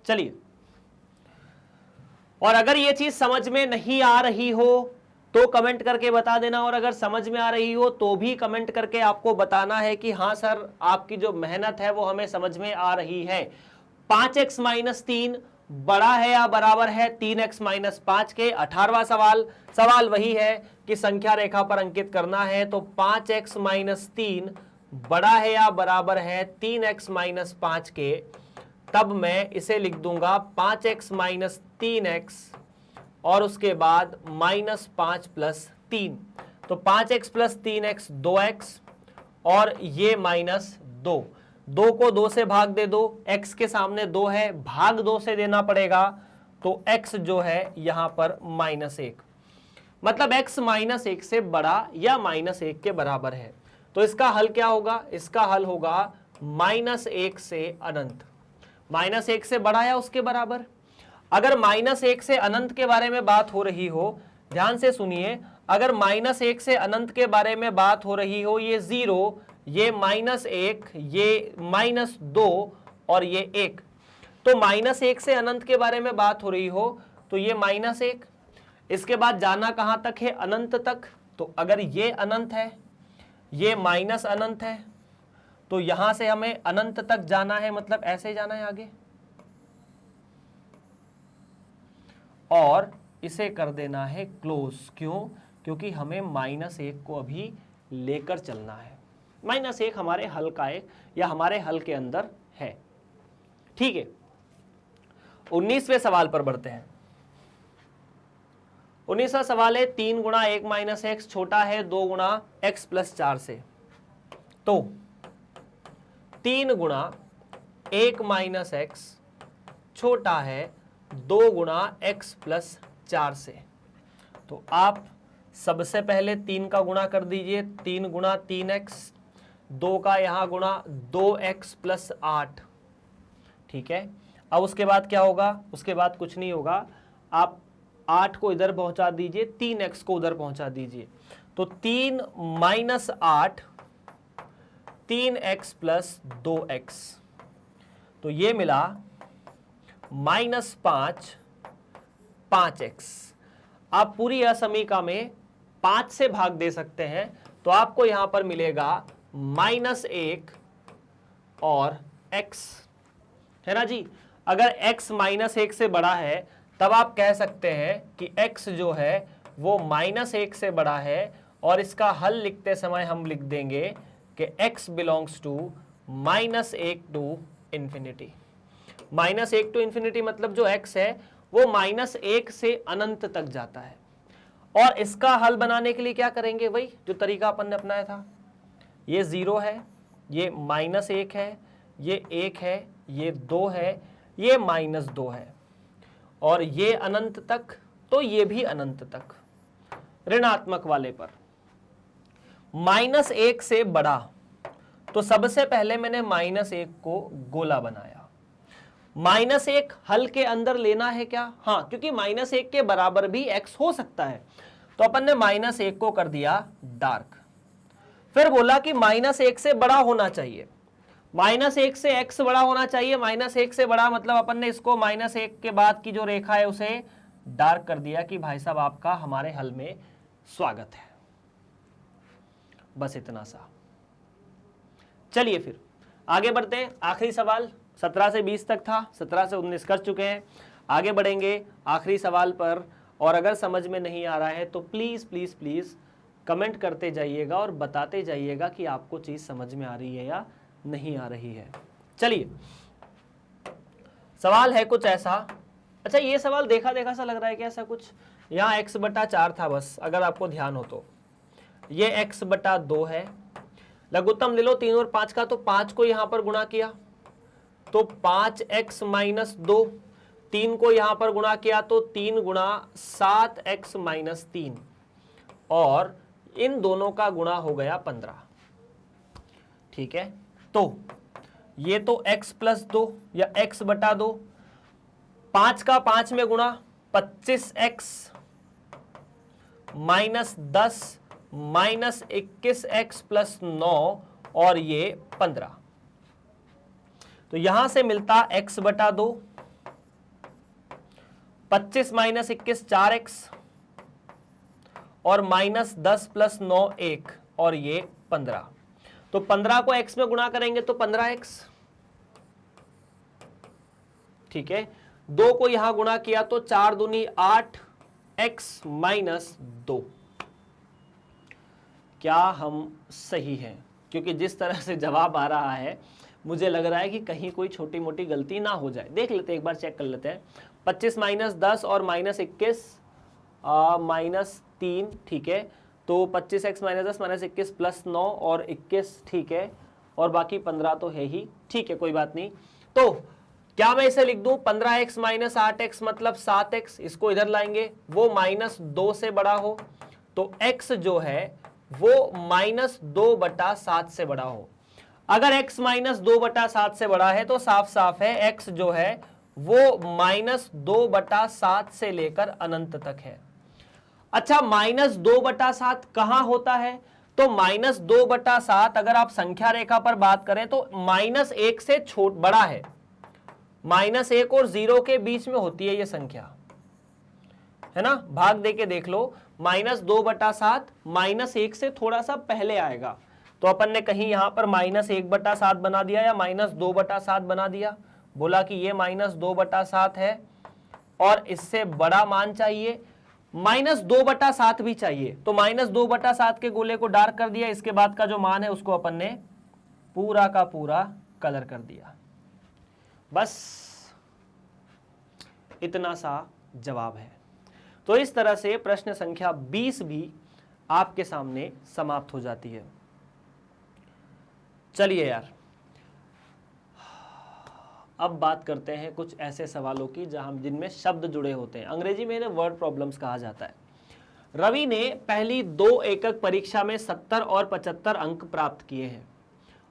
चलिए, और अगर ये चीज समझ में नहीं आ रही हो तो कमेंट करके बता देना, और अगर समझ में आ रही हो तो भी कमेंट करके आपको बताना है कि हाँ सर आपकी जो मेहनत है वो हमें समझ में आ रही है। 5x माइनस 3 बड़ा है या बराबर है 3x माइनस 5 के। 18वां सवाल वही है कि संख्या रेखा पर अंकित करना है, तो 5x माइनस 3 बड़ा है या बराबर है 3x माइनस 5 के। तब मैं इसे लिख दूंगा 5x माइनस 3x और उसके बाद माइनस 5 प्लस 3, तो 5x प्लस 3x 2x और ये माइनस 2। 2 को 2 से भाग दे दो, x के सामने 2 है, भाग 2 से देना पड़ेगा, तो x जो है यहां पर माइनस 1, मतलब x माइनस 1 से बड़ा या माइनस 1 के बराबर है। तो इसका हल क्या होगा, इसका हल होगा माइनस 1 से अनंत, -1 से बड़ा या उसके बराबर। अगर -1 से अनंत के बारे में बात हो रही हो, ध्यान से सुनिए, अगर -1 से अनंत के बारे में बात हो रही हो, ये 0, ये -1, ये -2 और ये 1, तो -1 से अनंत के बारे में बात हो रही हो तो ये -1, इसके बाद जाना कहां तक है? अनंत तक। तो अगर ये अनंत है, ये माइनस अनंत है, तो यहां से हमें अनंत तक जाना है, मतलब ऐसे जाना है आगे, और इसे कर देना है क्लोज। क्यों? क्योंकि हमें -1 को अभी लेकर चलना है। -1 हमारे हल का एक या हमारे हल के अंदर है। ठीक है, 19वें सवाल पर बढ़ते हैं। 19वां सवाल है 3 गुणा 1 माइनस एक्स छोटा है 2 गुणा x प्लस 4 से। तो 3 गुणा 1 माइनस एक्स छोटा है 2 गुणा x प्लस 4 से। तो आप सबसे पहले 3 का गुणा कर दीजिए, 3 गुणा 3x, 2 का यहां गुणा 2x प्लस 8। ठीक है, अब उसके बाद क्या होगा? उसके बाद कुछ नहीं होगा, आप 8 को इधर पहुंचा दीजिए, 3x को उधर पहुंचा दीजिए। तो 3 माइनस 8, 3x प्लस 2x, तो ये मिला -5, 5x। आप पूरी असमीका में 5 से भाग दे सकते हैं, तो आपको यहां पर मिलेगा -1 और x, है ना जी। अगर x -1 से बड़ा है तब आप कह सकते हैं कि x जो है वो -1 से बड़ा है, और इसका हल लिखते समय हम लिख देंगे कि x belongs to -1 to infinity. -1 to infinity मतलब जो x है वो -1 से अनंत तक जाता है। और इसका हल बनाने के लिए क्या करेंगे? वही जो तरीका अपन ने अपनाया था, ये 0 है, ये -1 है, ये 1 है, ये 2 है, ये -2 है, और ये अनंत तक, तो ये भी अनंत तक। ऋणात्मक वाले पर -1 से बड़ा, तो सबसे पहले मैंने -1 को गोला बनाया। -1 हल के अंदर लेना है क्या? हाँ, क्योंकि -1 के बराबर भी x हो सकता है, तो अपन ने -1 को कर दिया डार्क। फिर बोला कि -1 से बड़ा होना चाहिए, -1 से x बड़ा होना चाहिए। -1 से बड़ा मतलब अपन ने इसको -1 के बाद की जो रेखा है उसे डार्क कर दिया कि भाई साहब आपका हमारे हल में स्वागत है। बस इतना सा। चलिए फिर आगे बढ़ते हैं। आखिरी सवाल 17 से 20 तक था, 17 से 19 कर चुके हैं। आगे बढ़ेंगे आखिरी सवाल पर, और अगर समझ में नहीं आ रहा है तो प्लीज प्लीज प्लीज कमेंट करते जाइएगा और बताते जाइएगा कि आपको चीज समझ में आ रही है या नहीं आ रही है। चलिए, सवाल है कुछ ऐसा। अच्छा, ये सवाल देखा देखा सा लग रहा है कि ऐसा कुछ, यहाँ x/4 था बस, अगर आपको ध्यान हो तो ये x/2 है। लघुत्तम ले लो 3 और 5 का, तो 5 को यहां पर गुणा किया तो 5x - 2, 3 को यहां पर गुणा किया तो 3 गुणा 7x - 3, और इन दोनों का गुणा हो गया 15। ठीक है, तो ये तो x + 2 या x/2, 5 का 5 में गुणा 25x - 10 - 21x + 9, और ये 15। तो यहां से मिलता x/2, 25 - 21 4x, और -10 + 9 1, और ये 15। तो 15 को x में गुणा करेंगे तो 15x। ठीक है, 2 को यहां गुणा किया तो 4 दूनी 8, x - 2। क्या हम सही हैं? क्योंकि जिस तरह से जवाब आ रहा है मुझे लग रहा है कि कहीं कोई छोटी मोटी गलती ना हो जाए। देख लेते हैं, एक बार चेक कर लेते हैं। 25 - 10 और -21 -3, ठीक है, तो 25x - 10 - 21 + 9 और 21, ठीक है, और बाकी 15 तो है ही। ठीक है, कोई बात नहीं। तो क्या मैं इसे लिख दूं 15x - 8x मतलब 7x, इसको इधर लाएंगे, वो -2 से बड़ा हो, तो x जो है वो -2/7 से बड़ा हो। अगर x माइनस 2/7 से बड़ा है तो साफ साफ है x जो है वो -2/7 से लेकर अनंत तक है। अच्छा, -2/7 कहां होता है? तो -2/7 अगर आप संख्या रेखा पर बात करें तो -1 से बड़ा है, -1 और 0 के बीच में होती है ये संख्या, है ना। भाग देके देख लो, -2/7 -1 से थोड़ा सा पहले आएगा, तो अपन ने कहीं यहां पर -1/7 बना दिया या -2/7 बना दिया, बोला कि ये -2/7 है और इससे बड़ा मान चाहिए, -2/7 भी चाहिए, तो -2/7 के गोले को डार्क कर दिया, इसके बाद का जो मान है उसको अपन ने पूरा का पूरा कलर कर दिया। बस इतना सा जवाब है। तो इस तरह से प्रश्न संख्या 20 भी आपके सामने समाप्त हो जाती है। चलिए यार, अब बात करते हैं कुछ ऐसे सवालों की जिनमें शब्द जुड़े होते हैं, अंग्रेजी में इन्हें वर्ड प्रॉब्लम्स कहा जाता है। रवि ने पहली 2 एकक परीक्षा में 70 और 75 अंक प्राप्त किए हैं।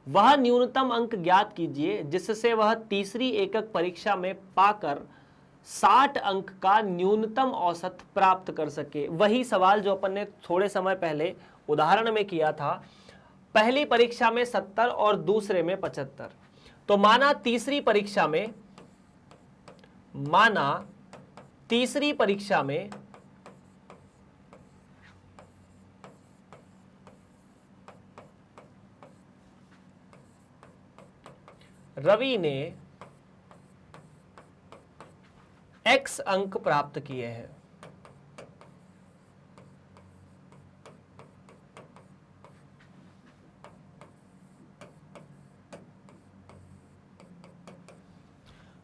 वह न्यूनतम अंक ज्ञात कीजिए जिससे वह तीसरी एकक परीक्षा में पाकर 60 अंक का न्यूनतम औसत प्राप्त कर सके। वही सवाल जो अपन ने थोड़े समय पहले उदाहरण में किया था, पहली परीक्षा में 70 और दूसरे में 75। तो माना तीसरी परीक्षा में रवि ने x अंक प्राप्त किए हैं।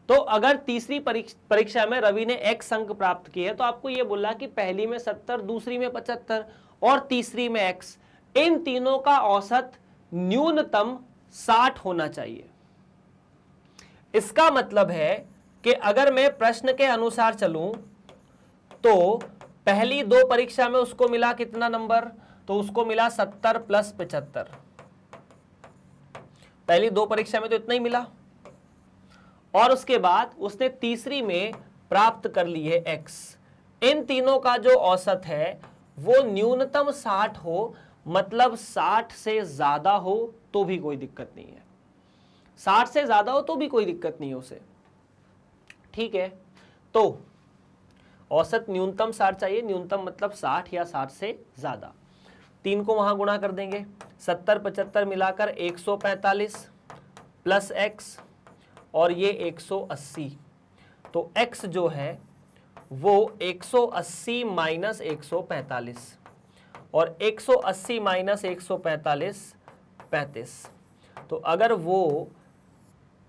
तो अगर तीसरी परीक्षा में रवि ने x अंक प्राप्त किए तो आपको यह बोला कि पहली में 70, दूसरी में 75 और तीसरी में x, इन तीनों का औसत न्यूनतम 60 होना चाहिए। इसका मतलब है कि अगर मैं प्रश्न के अनुसार चलूं तो पहली 2 परीक्षा में उसको मिला कितना नंबर, तो उसको मिला 70 + 75। पहली 2 परीक्षा में तो इतना ही मिला, और उसके बाद उसने तीसरी में प्राप्त कर ली है x। इन तीनों का जो औसत है वो न्यूनतम 60 हो, मतलब 60 से ज्यादा हो तो भी कोई दिक्कत नहीं है, 60 से ज्यादा हो तो भी कोई दिक्कत नहीं है उसे, ठीक है। तो औसत न्यूनतम 60 चाहिए, न्यूनतम मतलब 60 या 60 से ज्यादा। 3 को वहां गुणा कर देंगे, 70 75 मिलाकर 145 प्लस x और ये 180, तो x जो है वो 180 माइनस 145, और 180 माइनस 145 35। तो अगर वो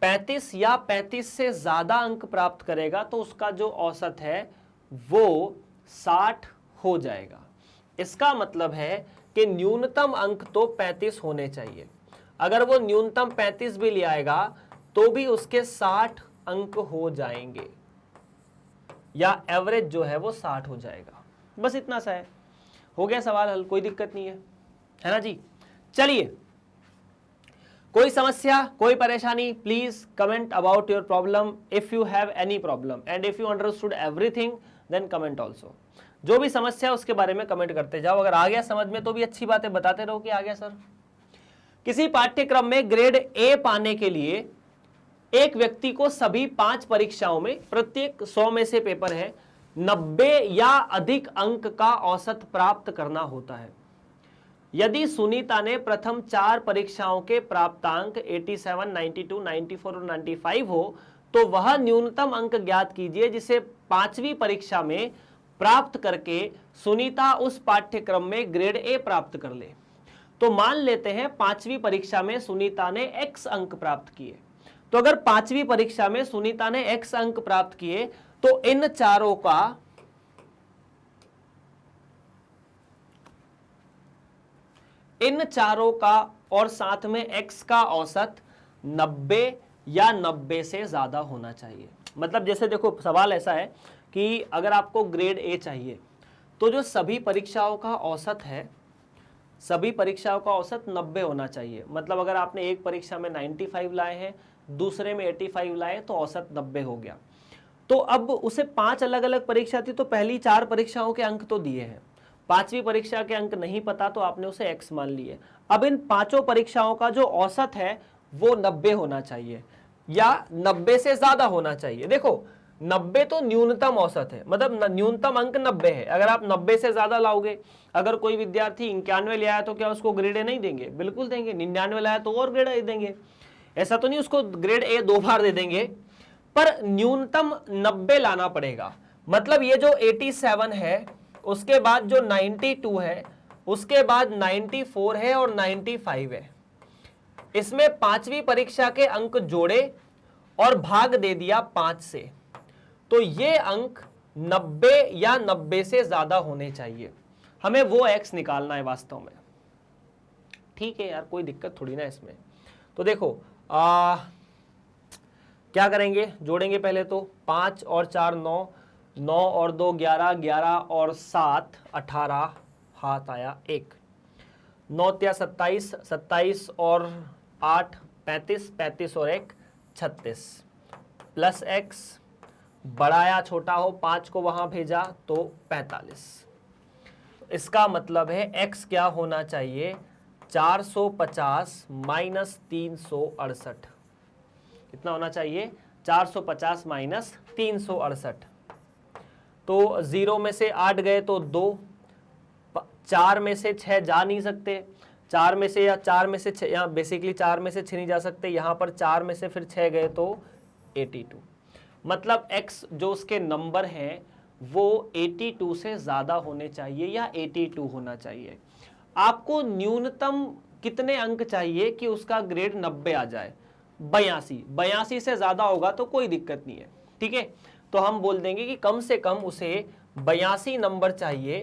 35 या 35 से ज्यादा अंक प्राप्त करेगा तो उसका जो औसत है वो 60 हो जाएगा। इसका मतलब है कि न्यूनतम अंक तो 35 होने चाहिए। अगर वो न्यूनतम 35 भी ले आएगा तो भी उसके 60 अंक हो जाएंगे, या एवरेज जो है वो 60 हो जाएगा। बस इतना सा है, हो गया सवाल हल, कोई दिक्कत नहीं है ना जी। चलिए, कोई समस्या, कोई परेशानी, please comment about your problem if you have any problem, and if you understood everything then comment also. जो भी समस्या है उसके बारे में कमेंट करते जाओ, अगर आ गया समझ में तो भी अच्छी बात है, बताते रहो कि आ गया सर। किसी पाठ्यक्रम में ग्रेड ए पाने के लिए एक व्यक्ति को सभी 5 परीक्षाओं में, प्रत्येक 100 में से पेपर है, 90 या अधिक अंक का औसत प्राप्त करना होता है। यदि सुनीता ने प्रथम 4 परीक्षाओं के प्राप्तांक 87, 92, 94 और 95 हो तो वह न्यूनतम अंक ज्ञात कीजिए जिसे 5वीं परीक्षा में प्राप्त करके सुनीता उस पाठ्यक्रम में ग्रेड ए प्राप्त कर ले। तो मान लेते हैं 5वीं परीक्षा में सुनीता ने x अंक प्राप्त किए, तो अगर 5वीं परीक्षा में सुनीता ने x अंक प्राप्त किए तो इन चारों का और साथ में x का औसत 90 या 90 से ज्यादा होना चाहिए। मतलब जैसे देखो सवाल ऐसा है कि अगर आपको ग्रेड ए चाहिए तो जो सभी परीक्षाओं का औसत है सभी परीक्षाओं का औसत 90 होना चाहिए। मतलब अगर आपने एक परीक्षा में 95 लाए हैं, दूसरे में 85 लाए, तो औसत 90 हो गया। तो अब उसे 5 अलग अलग परीक्षा थी, तो पहली 4 परीक्षाओं के अंक तो दिए हैं, 5वीं परीक्षा के अंक नहीं पता, तो आपने उसे x मान लिए। अब इन 5 परीक्षाओं का जो औसत है वो 90 होना चाहिए या 90 से ज्यादा होना चाहिए। देखो 90 तो न्यूनतम औसत है, मतलब न्यूनतम अंक 90 है। अगर आप 90 से ज्यादा लाओगे, अगर कोई विद्यार्थी 91 ले आया तो क्या उसको ग्रेड ए नहीं देंगे? बिल्कुल देंगे। 99 लाया तो और ग्रेड ए देंगे। ऐसा तो नहीं उसको ग्रेड ए 2 बार दे देंगे, पर न्यूनतम 90 लाना पड़ेगा। मतलब ये जो 87 है, उसके बाद जो 92 है, उसके बाद 94 है और 95 है, इसमें 5वीं परीक्षा के अंक जोड़े और भाग दे दिया 5 से, तो ये अंक 90 या 90 से ज्यादा होने चाहिए। हमें वो x निकालना है वास्तव में। ठीक है यार, कोई दिक्कत थोड़ी ना इसमें। तो देखो क्या करेंगे, जोड़ेंगे पहले तो 5 और 4 9, 9 और 2 11, 11 और 7 18, हाथ आया 1, 9 तिया 27, 27 और 8 35, 35 और 1 36, प्लस x, बढ़ाया छोटा हो 5 को वहां भेजा तो 45। इसका मतलब है x क्या होना चाहिए, 450 माइनस 368। कितना होना चाहिए, 450 माइनस 368। तो 0 में से 8 गए तो 2, 4 में से 6 जा नहीं सकते, 4 में से या 4 में से 6, यहाँ बेसिकली 4 में से 6 नहीं जा सकते, यहाँ पर 4 में से फिर 6 गए तो 82। मतलब x जो उसके नंबर हैं वो 82 से ज़्यादा होने चाहिए या 82 होना चाहिए। आपको न्यूनतम कितने अंक चाहिए कि उसका ग्रेड 90 आ जाए? 82। 82 से ज़्यादा होगा तो कोई दिक्कत नहीं है, ठीक है। तो हम बोल देंगे कि कम से कम उसे 82 नंबर चाहिए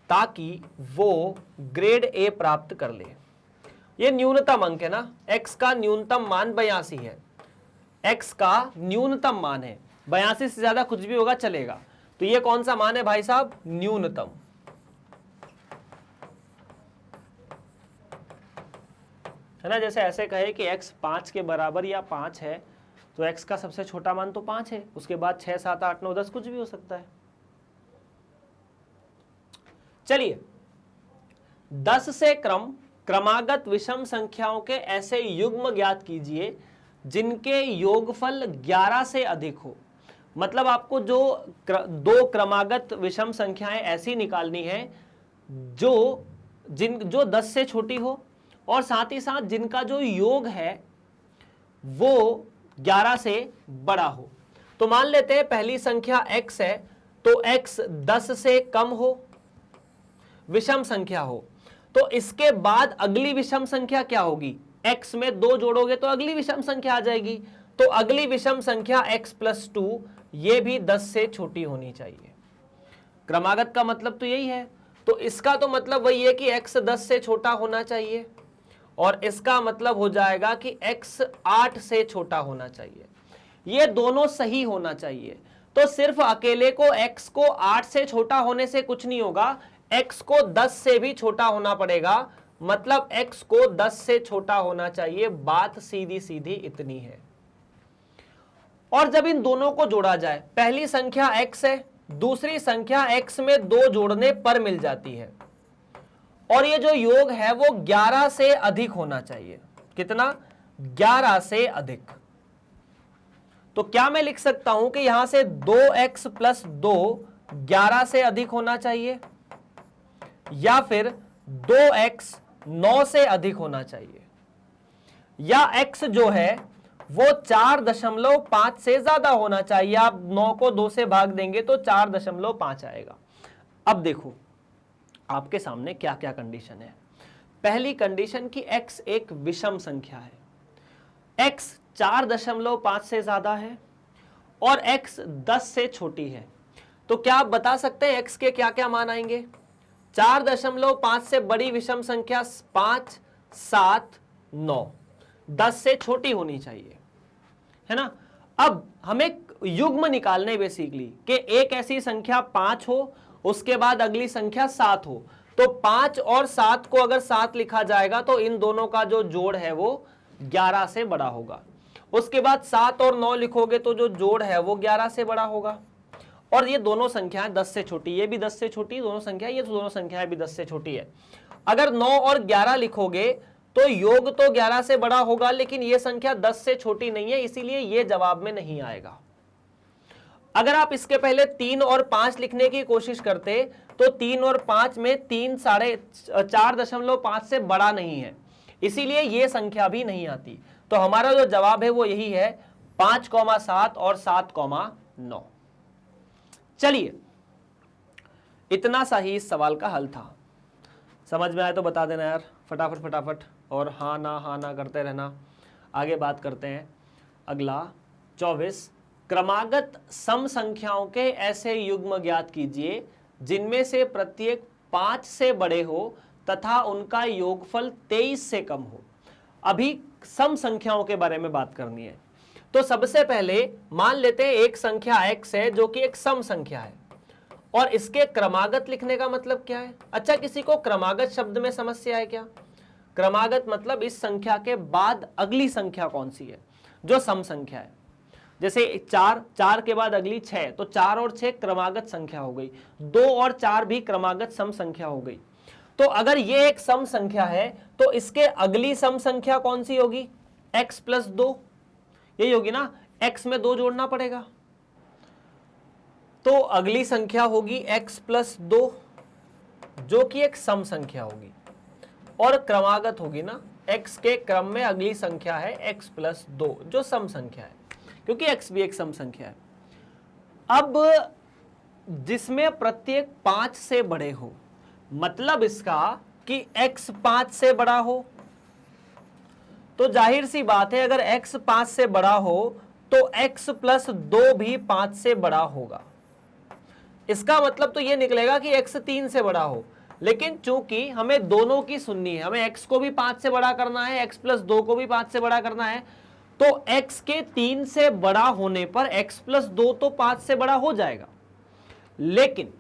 ताकि वो ग्रेड ए प्राप्त कर ले। ये न्यूनतम अंक है ना, x का न्यूनतम मान 82 है, x का न्यूनतम मान है। 82 से ज्यादा कुछ भी होगा चलेगा। तो ये कौन सा मान है भाई साहब, न्यूनतम। है ना, जैसे ऐसे कहे कि x 5 के बराबर या 5 है, तो x का सबसे छोटा मान तो 5 है, उसके बाद 6 7 8 9 10 कुछ भी हो सकता है। चलिए, 10 से क्रमागत विषम संख्याओं के ऐसे युग्म ज्ञात कीजिए जिनके योगफल 11 से अधिक हो। मतलब आपको जो 2 क्रमागत विषम संख्याएं ऐसी निकालनी है जो 10 से छोटी हो और साथ ही साथ जिनका जो योग है वो 11 से बड़ा हो। तो मान लेते हैं पहली संख्या x है, तो x 10 से कम हो, विषम संख्या हो, तो इसके बाद अगली विषम संख्या क्या होगी, x में 2 जोड़ोगे तो अगली विषम संख्या आ जाएगी। तो अगली विषम संख्या x + 2 ये भी 10 से छोटी होनी चाहिए। क्रमागत का मतलब तो यही है। तो इसका तो मतलब वही है कि x 10 से छोटा होना चाहिए और इसका मतलब हो जाएगा कि x 8 से छोटा होना चाहिए। ये दोनों सही होना चाहिए। तो सिर्फ अकेले को x को 8 से छोटा होने से कुछ नहीं होगा, x को 10 से भी छोटा होना पड़ेगा। मतलब x को 10 से छोटा होना चाहिए। बात सीधी सीधी इतनी है। और जब इन दोनों को जोड़ा जाए, पहली संख्या x है, दूसरी संख्या x में 2 जोड़ने पर मिल जाती है, और ये जो योग है वो 11 से अधिक होना चाहिए। कितना, 11 से अधिक। तो क्या मैं लिख सकता हूं कि यहां से 2x + 2 11 से अधिक होना चाहिए, या फिर 2x 9 से अधिक होना चाहिए, या x जो है वो 4.5 से ज्यादा होना चाहिए। आप 9 को 2 से भाग देंगे तो 4.5 आएगा। अब देखो आपके सामने क्या क्या कंडीशन है। पहली कंडीशन कि x एक विषम संख्या है, x 4.5 से ज्यादा है और x 10 से छोटी है। तो क्या आप बता सकते हैं x के क्या क्या मान आएंगे? 4.5 से बड़ी विषम संख्या 5 7 9, 10 से छोटी होनी चाहिए, है ना। अब हमें युग्म निकालने बेसिकली कि एक ऐसी संख्या 5 हो, उसके बाद अगली संख्या 7 हो, तो तो 5 और 7 को अगर 7 लिखा जाएगा तो इन दोनों का जो जोड़ है वो 11 से बड़ा होगा। उसके बाद 7 और 9 लिखोगे तो जो जोड़ है वो 11 से बड़ा होगा। और ये दोनों संख्याएं 10 से छोटी, ये भी 10 से छोटी दोनों संख्याएं, ये दोनों संख्याएं भी 10 से छोटी है। अगर 9 और 11 लिखोगे तो योग तो 11 से बड़ा होगा, लेकिन ये संख्या 10 से छोटी नहीं है, इसीलिए ये जवाब में नहीं आएगा। अगर आप इसके पहले 3 और 5 लिखने की कोशिश करते तो 3 और 5 में 3 4.5 से बड़ा नहीं है, इसीलिए ये संख्या भी नहीं आती। तो हमारा जो जवाब है वो यही है 5,7 और 7,9। चलिए, इतना सा ही इस सवाल का हल था। समझ में आए तो बता देना यार, फटाफट फटाफट, और हाँ ना करते रहना। आगे बात करते हैं। अगला 24, क्रमागत सम संख्याओं के ऐसे युग्म ज्ञात कीजिए जिनमें से प्रत्येक 5 से बड़े हो तथा उनका योगफल 23 से कम हो। अभी सम संख्याओं के बारे में बात करनी है। तो सबसे पहले मान लेते हैं एक संख्या x है जो कि एक सम संख्या है, और इसके क्रमागत लिखने का मतलब क्या है? अच्छा, किसी को क्रमागत शब्द में समस्या है क्या? क्रमागत मतलब इस संख्या के बाद अगली संख्या कौन सी है जो सम संख्या है। जैसे 4 के बाद अगली 6, तो 4 और 6 क्रमागत संख्या हो गई, 2 और 4 भी क्रमागत सम संख्या हो गई। तो अगर ये एक सम संख्या है तो इसके अगली सम संख्या कौन सी होगी? x प्लस 2, यही होगी ना। x में 2 जोड़ना पड़ेगा, तो अगली संख्या होगी x प्लस 2 जो कि एक सम संख्या होगी और क्रमागत होगी ना। x के क्रम में अगली संख्या है x प्लस 2 जो सम संख्या है, क्योंकि x भी एक सम संख्या है। अब जिसमें प्रत्येक 5 से बड़े हो, मतलब इसका कि x 5 से बड़ा हो, तो जाहिर सी बात है अगर x 5 से बड़ा हो तो x प्लस 2 भी 5 से बड़ा होगा। इसका मतलब तो ये निकलेगा कि x 3 से बड़ा हो, लेकिन चूंकि हमें दोनों की सुननी है, हमें x को भी 5 से बड़ा करना है, x प्लस 2 को भी 5 से बड़ा करना है, तो x के 3 से बड़ा होने पर x प्लस 2 तो 5 से बड़ा हो जाएगा, लेकिन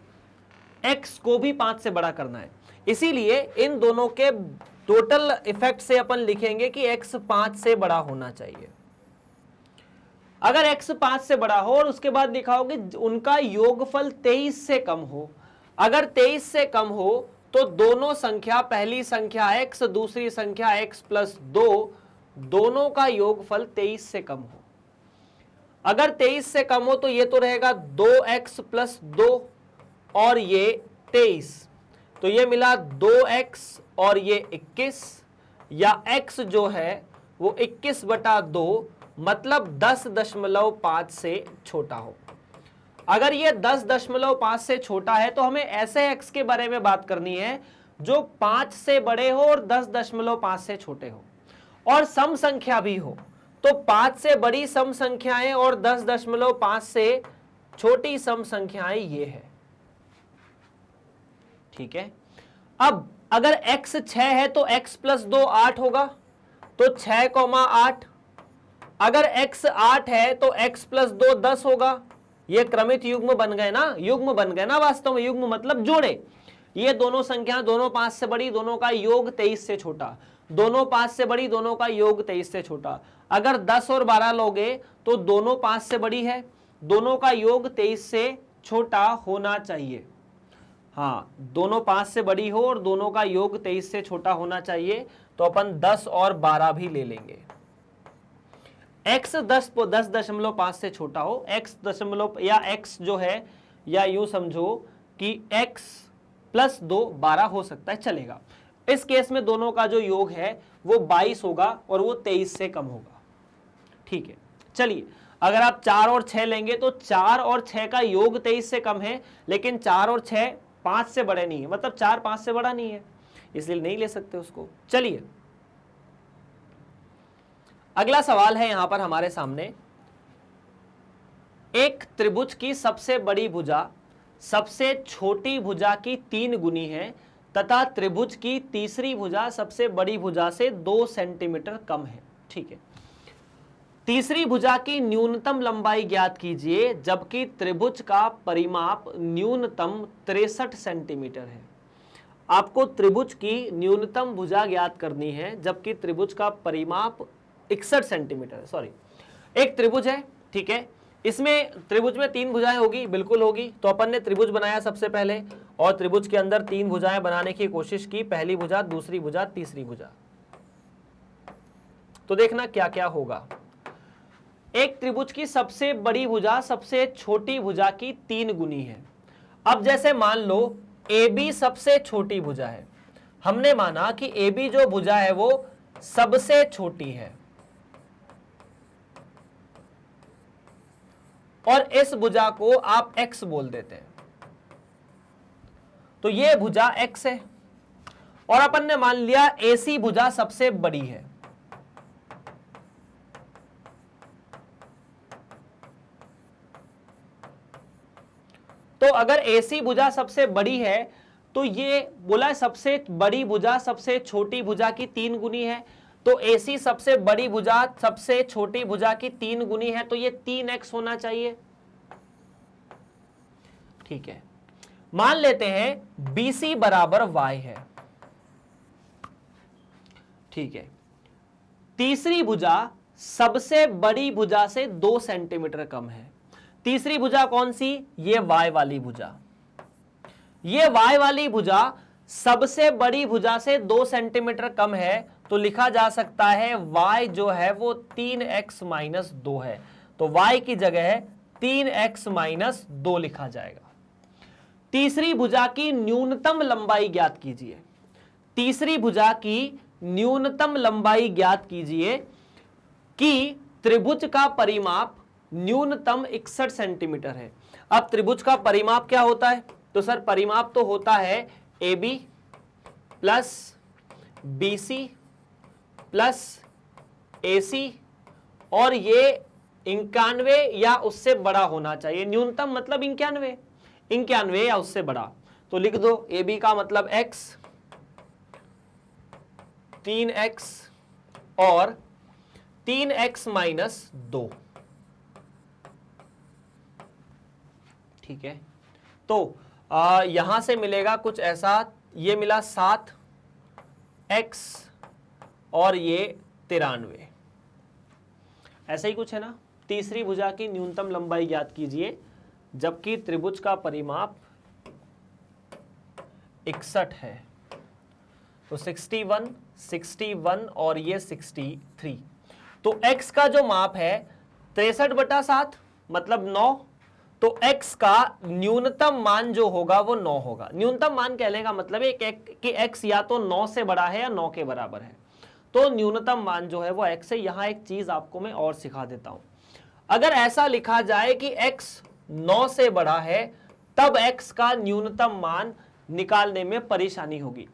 x को भी 5 से बड़ा करना है। इसीलिए इन दोनों के टोटल इफेक्ट से अपन लिखेंगे कि x 5 से बड़ा होना चाहिए। अगर x 5 से बड़ा हो और उसके बाद लिखा हो कि उनका योगफल 23 से कम हो, अगर 23 से कम हो तो दोनों संख्या, पहली संख्या x दूसरी संख्या x प्लस 2, दोनों का योगफल 23 से कम हो। अगर 23 से कम हो तो ये तो रहेगा 2x प्लस 2 और ये 23, तो ये मिला 2x और ये 21, या x जो है वो 21/2 मतलब 10.5 से छोटा हो। अगर ये 10.5 से छोटा है तो हमें ऐसे x के बारे में बात करनी है जो 5 से बड़े हो और 10.5 से छोटे हो, और सम संख्या भी हो। तो 5 से बड़ी सम संख्याएं और 10.5 से छोटी सम संख्याएं ये है, ठीक है। अब अगर x 6 है तो x प्लस 2 8 होगा, तो 6,8। अगर x 8 है तो x प्लस 2 10 होगा। ये क्रमित युग्म बन गए ना, युग्म बन गए ना, वास्तव में युग्म मतलब जोड़े। ये दोनों संख्या, दोनों 5 से बड़ी, दोनों का योग 23 से छोटा, दोनों 5 से बड़ी, दोनों का योग 23 से छोटा। अगर 10 और 12 लोगे तो दोनों 5 से बड़ी है, दोनों का योग 23 से छोटा होना चाहिए। हाँ, दोनों 5 से बड़ी हो और दोनों का योग 23 से छोटा होना चाहिए, तो अपन 10 और 12 भी ले लेंगे। x 10.5 से छोटा हो, x दशमलव या x जो है, या यूं समझो कि x प्लस 2 12 हो सकता है, चलेगा। इस केस में दोनों का जो योग है वो 22 होगा और वो 23 से कम होगा, ठीक है। चलिए, अगर आप 4 और 6 लेंगे तो 4 और 6 का योग 23 से कम है, लेकिन 4 और 6 5 से बड़े नहीं है, मतलब 4 5 से बड़ा नहीं है, इसलिए नहीं ले सकते उसको। चलिए, अगला सवाल है यहां पर हमारे सामने। एक त्रिभुज की सबसे बड़ी भुजा सबसे छोटी भुजा की 3 गुनी है तथा त्रिभुज की तीसरी भुजा सबसे बड़ी भुजा से 2 सेंटीमीटर कम है, ठीक है। तीसरी भुजा की न्यूनतम लंबाई ज्ञात कीजिए जबकि त्रिभुज का परिमाप न्यूनतम 63 सेंटीमीटर है। आपको त्रिभुज की न्यूनतम भुजा ज्ञात करनी है, जबकि त्रिभुज का परिमाप 61 सेंटीमीटर है। सॉरी, एक त्रिभुज है, ठीक है, इसमें त्रिभुज में 3 भुजाएं होगी, बिल्कुल होगी। तो अपन ने त्रिभुज बनाया सबसे पहले और त्रिभुज के अंदर 3 भुजाएं बनाने की कोशिश की, पहली भुजा, दूसरी भुजा, तीसरी भुजा। तो देखना क्या क्या होगा। एक त्रिभुज की सबसे बड़ी भुजा सबसे छोटी भुजा की 3 गुनी है। अब जैसे मान लो AB सबसे छोटी भुजा है, हमने माना कि AB जो भुजा है वो सबसे छोटी है और इस भुजा को आप x बोल देते हैं, तो ये भुजा x है। और अपन ने मान लिया AC भुजा सबसे बड़ी है, तो अगर AC भुजा सबसे बड़ी है तो ये बोला सबसे बड़ी भुजा सबसे छोटी भुजा की 3 गुनी है, तो AC सबसे बड़ी भुजा सबसे छोटी भुजा की 3 गुनी है, तो ये 3x होना चाहिए। ठीक है, मान लेते हैं BC बराबर y है। ठीक है, तीसरी भुजा सबसे बड़ी भुजा से 2 सेंटीमीटर कम है। तीसरी भुजा कौन सी? ये y वाली भुजा। ये y वाली भुजा सबसे बड़ी भुजा से 2 सेंटीमीटर कम है, तो लिखा जा सकता है y जो है वो 3x माइनस 2 है, तो y की जगह 3x माइनस 2 लिखा जाएगा। तीसरी भुजा की न्यूनतम लंबाई ज्ञात कीजिए। तीसरी भुजा की न्यूनतम लंबाई ज्ञात कीजिए कि त्रिभुज का परिमाप न्यूनतम 61 सेंटीमीटर है। अब त्रिभुज का परिमाप क्या होता है? तो सर परिमाप तो होता है AB plus BC plus AC और ये 91 या उससे बड़ा होना चाहिए। न्यूनतम मतलब 91 या उससे बड़ा। तो लिख दो AB का मतलब x, 3x और 3x माइनस 2। ठीक है, तो यहां से मिलेगा कुछ ऐसा, ये मिला 7x और ये 93, ऐसा ही कुछ है ना। तीसरी भुजा की न्यूनतम लंबाई ज्ञात कीजिए, जबकि त्रिभुज का परिमाप 61 है, तो 61, 61 और ये 63। तो x का जो माप है 63/7 मतलब 9, तो x का न्यूनतम मान जो होगा वो 9 होगा। न्यूनतम मान कहने का मतलब है कि x या तो 9 से बड़ा है या 9 के बराबर है, तो न्यूनतम मान जो है वो x है। यहां एक चीज आपको मैं और सिखा देता हूं, अगर ऐसा लिखा जाए कि x 9 से बड़ा है तब x का न्यूनतम मान निकालने में परेशानी होगी।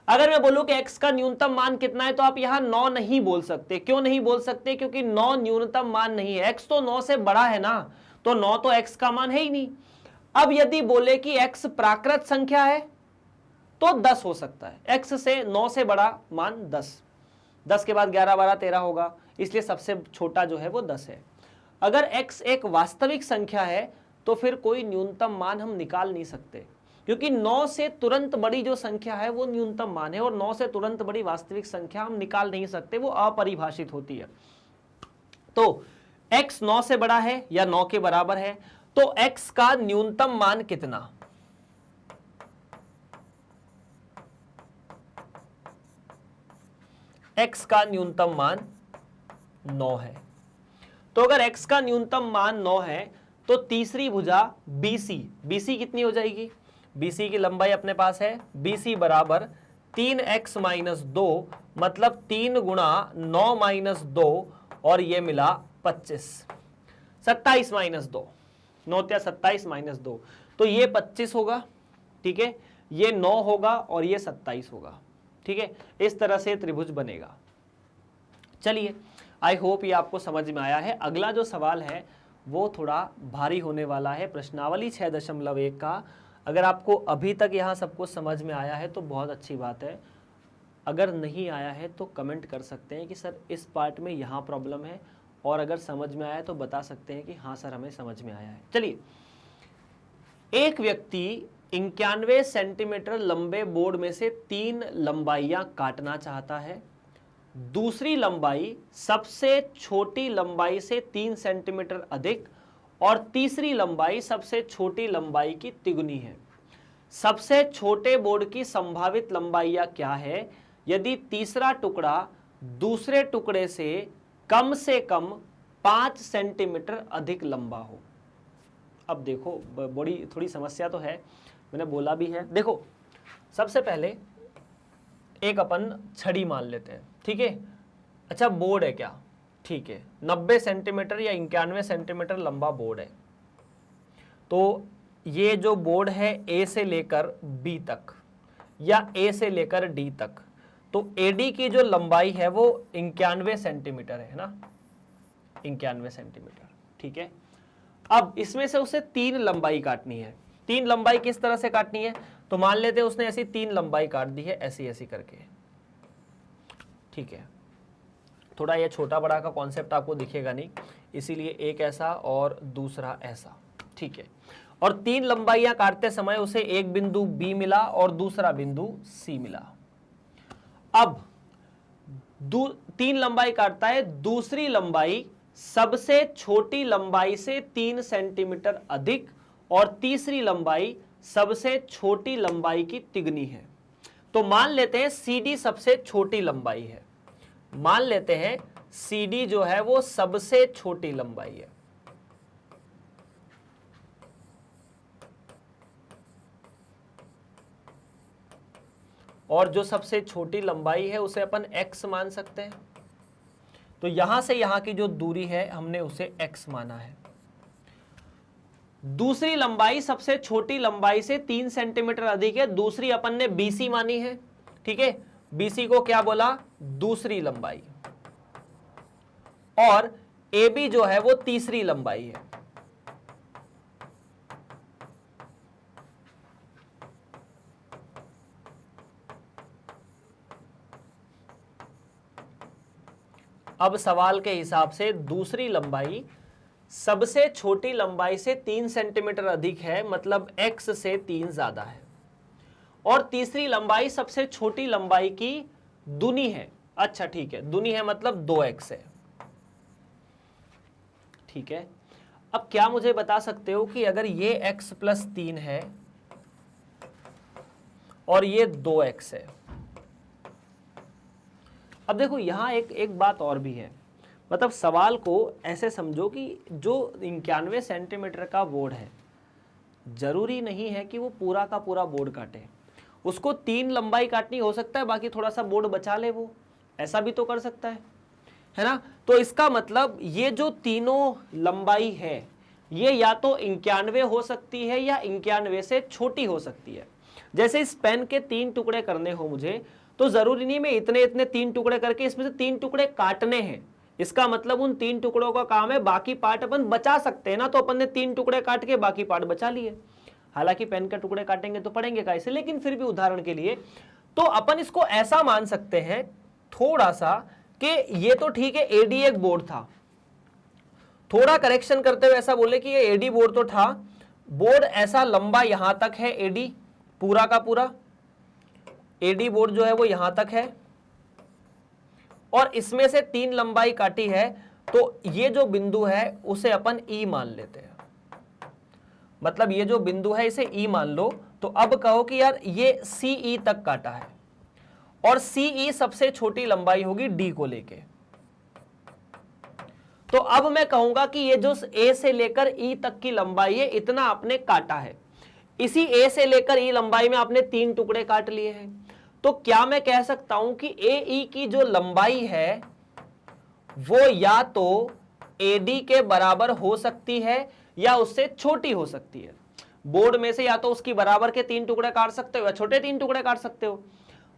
अगर मैं बोलूं कि x का न्यूनतम मान कितना है, तो आप यहां 9 नहीं बोल सकते। क्यों नहीं बोल सकते? क्योंकि 9 न्यूनतम मान नहीं है, x तो 9 से बड़ा है ना, तो 9 तो x का मान है ही नहीं। अब यदि बोले कि x प्राकृत संख्या है तो 10 हो सकता है। x से 9 से बड़ा मान 10 के बाद 11, 12, 13 होगा, इसलिए सबसे छोटा जो है वो 10 है। अगर x एक वास्तविक संख्या है तो फिर कोई न्यूनतम मान हम निकाल नहीं सकते, क्योंकि 9 से तुरंत बड़ी जो संख्या है वो न्यूनतम मान है और 9 से तुरंत बड़ी वास्तविक संख्या हम निकाल नहीं सकते, वो अपरिभाषित होती है। तो x 9 से बड़ा है या 9 के बराबर है, तो x का न्यूनतम मान कितना? x का न्यूनतम मान 9 है। तो अगर x का न्यूनतम मान 9 है तो तीसरी भुजा BC कितनी हो जाएगी? BC की लंबाई अपने पास है, BC बराबर 3x माइनस 2 मतलब 3 गुणा 9 माइनस 2 और ये मिला 25, 27 माइनस 2, 9 या 27 माइनस 2, तो ये 25 होगा। ठीक है, ये 9 होगा और ये 27 होगा। ठीक है, इस तरह से त्रिभुज बनेगा। चलिए, आई होप ये आपको समझ में आया है। अगला जो सवाल है वो थोड़ा भारी होने वाला है, प्रश्नावली 6.1 का। अगर आपको अभी तक यहाँ सब कुछ समझ में आया है तो बहुत अच्छी बात है, अगर नहीं आया है तो कमेंट कर सकते हैं कि सर इस पार्ट में यहाँ प्रॉब्लम है, और अगर समझ में आया तो बता सकते हैं कि हाँ सर हमें समझ में आया है। चलिए, एक व्यक्ति 91 सेंटीमीटर लंबे बोर्ड में से 3 लंबाइयां काटना चाहता है। दूसरी लंबाई सबसे छोटी लंबाई से 3 सेंटीमीटर अधिक और तीसरी लंबाई सबसे छोटी लंबाई की तिगुनी है। सबसे छोटे बोर्ड की संभावित लंबाइयां क्या है यदि तीसरा टुकड़ा दूसरे टुकड़े से कम 5 सेंटीमीटर अधिक लंबा हो। अब देखो बड़ी थोड़ी समस्या तो है, मैंने बोला भी है। देखो सबसे पहले एक अपन छड़ी मान लेते हैं, ठीक है। अच्छा बोर्ड है क्या, ठीक है, 90 सेंटीमीटर या 91 सेंटीमीटर लंबा बोर्ड है। तो ये जो बोर्ड है ए से लेकर बी तक या ए से लेकर डी तक, तो एडी की जो लंबाई है वो 91 सेंटीमीटर है ना, 91 सेंटीमीटर, ठीक है। अब इसमें से उसे 3 लंबाई काटनी है। 3 लंबाई किस तरह से काटनी है, तो मान लेते हैं उसने ऐसी 3 लंबाई काट दी है, ऐसी ऐसी करके, ठीक है। थोड़ा ये छोटा बड़ा का कॉन्सेप्ट आपको दिखेगा नहीं, इसीलिए एक ऐसा और दूसरा ऐसा, ठीक है। और 3 लंबाइयां काटते समय उसे एक बिंदु बी मिला और दूसरा बिंदु सी मिला। अब 3 लंबाई काटता है, दूसरी लंबाई सबसे छोटी लंबाई से 3 सेंटीमीटर अधिक और तीसरी लंबाई सबसे छोटी लंबाई की तिगुनी है। तो मान लेते हैं CD सबसे छोटी लंबाई है, मान लेते हैं CD जो है वो सबसे छोटी लंबाई है। और जो सबसे छोटी लंबाई है उसे अपन x मान सकते हैं। तो यहां से यहां की जो दूरी है हमने उसे x माना है। दूसरी लंबाई सबसे छोटी लंबाई से 3 सेंटीमीटर अधिक है, दूसरी अपन ने BC मानी है, ठीक है। BC को क्या बोला, दूसरी लंबाई, और AB जो है वो तीसरी लंबाई है। अब सवाल के हिसाब से दूसरी लंबाई सबसे छोटी लंबाई से 3 सेंटीमीटर अधिक है, मतलब x से 3 ज्यादा है, और तीसरी लंबाई सबसे छोटी लंबाई की दूनी है। अच्छा ठीक है, दूनी है मतलब 2x है, ठीक है। अब क्या मुझे बता सकते हो कि अगर ये x प्लस 3 है और ये 2x है, अब देखो यहां एक बात और भी है, मतलब सवाल को ऐसे समझो कि जो 91 सेंटीमीटर का बोर्ड है, जरूरी नहीं है कि वो पूरा का पूरा बोर्ड काटे, उसको 3 लंबाई काटनी हो सकता है, बाकी थोड़ा सा बोर्ड बचा ले, वो ऐसा भी तो कर सकता है ना। तो इसका मतलब ये जो तीनों लंबाई है ये या तो 91 हो सकती है या 91 से छोटी हो सकती है। जैसे इस पेन के 3 टुकड़े करने हो मुझे, तो जरूरी नहीं मैं इतने 3 टुकड़े करके इसमें से 3 टुकड़े काटने हैं, इसका मतलब उन 3 टुकड़ों का काम है, बाकी पार्ट अपन बचा सकते हैं ना। तो अपन ने 3 टुकड़े काट के बाकी पार्ट बचा लिए, हालांकि पेन के टुकड़े काटेंगे तो पड़ेंगे कैसे, लेकिन फिर भी उदाहरण के लिए तो अपन इसको ऐसा मान सकते हैं थोड़ा सा कि ये तो ठीक है एडी एक बोर्ड था, थोड़ा करेक्शन करते हुए ऐसा बोले कि ये एडी बोर्ड तो था, बोर्ड ऐसा लंबा यहां तक है, एडी पूरा का पूरा एडी बोर्ड जो है वो यहां तक है, और इसमें से 3 लंबाई काटी है, तो ये जो बिंदु है उसे अपन ई मान लेते हैं, मतलब ये जो बिंदु है इसे ई मान लो। तो अब कहो कि यार ये सीई तक काटा है, और सीई सबसे छोटी लंबाई होगी डी को लेके। तो अब मैं कहूंगा कि ये जो ए से लेकर ई तक की लंबाई है इतना आपने काटा है, इसी ए से लेकर ई लंबाई में आपने 3 टुकड़े काट लिए हैं। तो क्या मैं कह सकता हूं कि ए ई की जो लंबाई है वो या तो एडी के बराबर हो सकती है या उससे छोटी हो सकती है। बोर्ड में से या तो उसकी बराबर के 3 टुकड़े काट सकते हो या छोटे 3 टुकड़े काट सकते हो।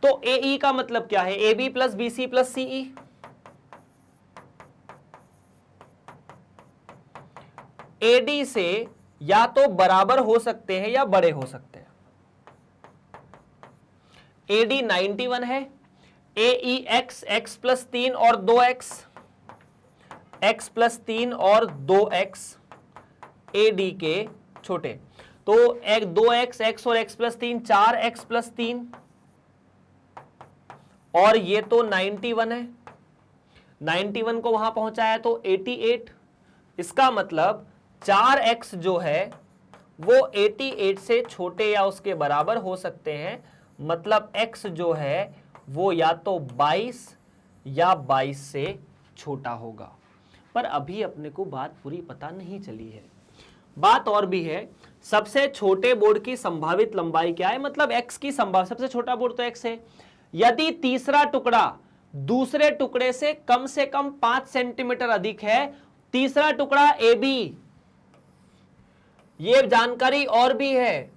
तो ए ई का मतलब क्या है, A B plus B C plus C E. AD से या तो बराबर हो सकते हैं या बड़े हो सकते हैं। एडी 91 है, ए ई एक्स, एक्स प्लस 3 और 2x, एक्स प्लस 3 और 2x एडी के छोटे। तो 2x, x और x प्लस 3, 4x प्लस 3, और ये तो 91 है, 91 को वहां पहुंचाया तो 88। इसका मतलब 4x जो है वो 88 से छोटे या उसके बराबर हो सकते हैं, मतलब x जो है वो या तो 22 या 22 से छोटा होगा। पर अभी अपने को बात पूरी पता नहीं चली है, बात और भी है। सबसे छोटे बोर्ड की संभावित लंबाई क्या है, मतलब x की संभावित, सबसे छोटा बोर्ड तो x है। यदि तीसरा टुकड़ा दूसरे टुकड़े से कम 5 सेंटीमीटर अधिक है, तीसरा टुकड़ा AB, ये जानकारी और भी है,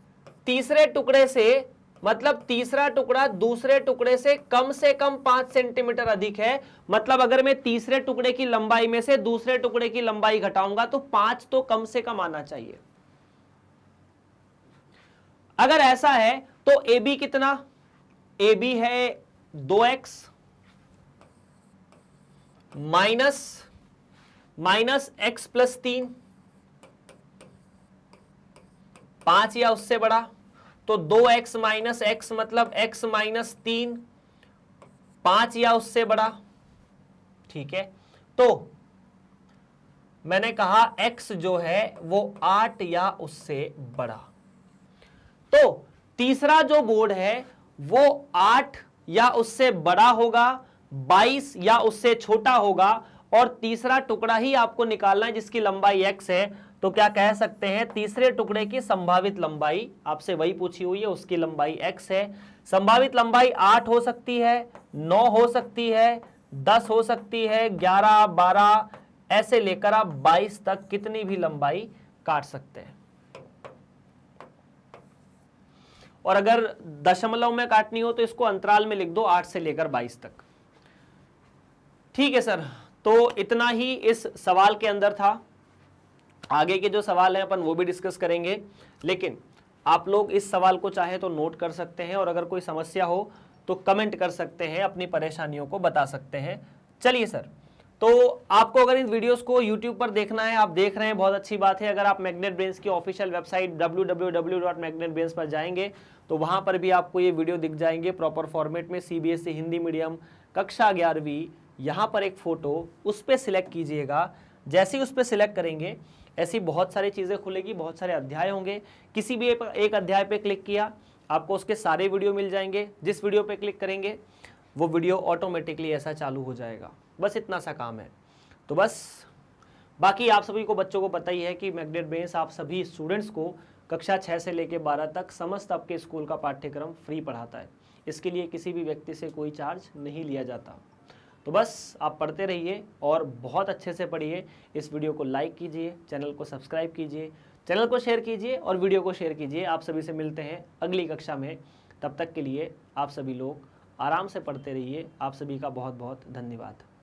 तीसरे टुकड़े से मतलब तीसरा टुकड़ा दूसरे टुकड़े से कम 5 सेंटीमीटर अधिक है, मतलब अगर मैं तीसरे टुकड़े की लंबाई में से दूसरे टुकड़े की लंबाई घटाऊंगा तो 5 तो कम से कम आना चाहिए। अगर ऐसा है तो AB कितना, AB है 2x माइनस x प्लस 3, 5 या उससे बड़ा, तो 2x माइनस x मतलब x माइनस 3, 5 या उससे बड़ा। ठीक है, तो मैंने कहा x जो है वो 8 या उससे बड़ा। तो तीसरा जो बोर्ड है वो 8 या उससे बड़ा होगा, 22 या उससे छोटा होगा, और तीसरा टुकड़ा ही आपको निकालना है जिसकी लंबाई x है। तो क्या कह सकते हैं, तीसरे टुकड़े की संभावित लंबाई, आपसे वही पूछी हुई है, उसकी लंबाई x है। संभावित लंबाई 8 हो सकती है, 9 हो सकती है, 10 हो सकती है, 11, 12, ऐसे लेकर आप 22 तक कितनी भी लंबाई काट सकते हैं। और अगर दशमलव में काटनी हो तो इसको अंतराल में लिख दो, 8 से लेकर 22 तक। ठीक है सर, तो इतना ही इस सवाल के अंदर था। आगे के जो सवाल हैं अपन वो भी डिस्कस करेंगे, लेकिन आप लोग इस सवाल को चाहे तो नोट कर सकते हैं, और अगर कोई समस्या हो तो कमेंट कर सकते हैं, अपनी परेशानियों को बता सकते हैं। चलिए सर, तो आपको अगर इन वीडियोस को YouTube पर देखना है, आप देख रहे हैं, बहुत अच्छी बात है। अगर आप मैग्नेट ब्रेन्स की ऑफिशियल वेबसाइट www.magnetbrains पर जाएंगे तो वहां पर भी आपको ये वीडियो दिख जाएंगे प्रॉपर फॉर्मेट में। CBSE हिंदी मीडियम कक्षा 11वीं, यहाँ पर एक फोटो, उस पर सिलेक्ट कीजिएगा। जैसे ही उस पर सिलेक्ट करेंगे ऐसी बहुत सारी चीज़ें खुलेगी, बहुत सारे अध्याय होंगे। किसी भी एक अध्याय पे क्लिक किया, आपको उसके सारे वीडियो मिल जाएंगे। जिस वीडियो पे क्लिक करेंगे वो वीडियो ऑटोमेटिकली ऐसा चालू हो जाएगा। बस इतना सा काम है। तो बस बाकी आप सभी को, बच्चों को पता ही है कि मैग्नेट ब्रेन्स आप सभी स्टूडेंट्स को कक्षा 6 से लेकर 12 तक समस्त आपके स्कूल का पाठ्यक्रम फ्री पढ़ाता है। इसके लिए किसी भी व्यक्ति से कोई चार्ज नहीं लिया जाता। तो बस आप पढ़ते रहिए और बहुत अच्छे से पढ़िए। इस वीडियो को लाइक कीजिए, चैनल को सब्सक्राइब कीजिए, चैनल को शेयर कीजिए और वीडियो को शेयर कीजिए। आप सभी से मिलते हैं अगली कक्षा में। तब तक के लिए आप सभी लोग आराम से पढ़ते रहिए। आप सभी का बहुत बहुत धन्यवाद।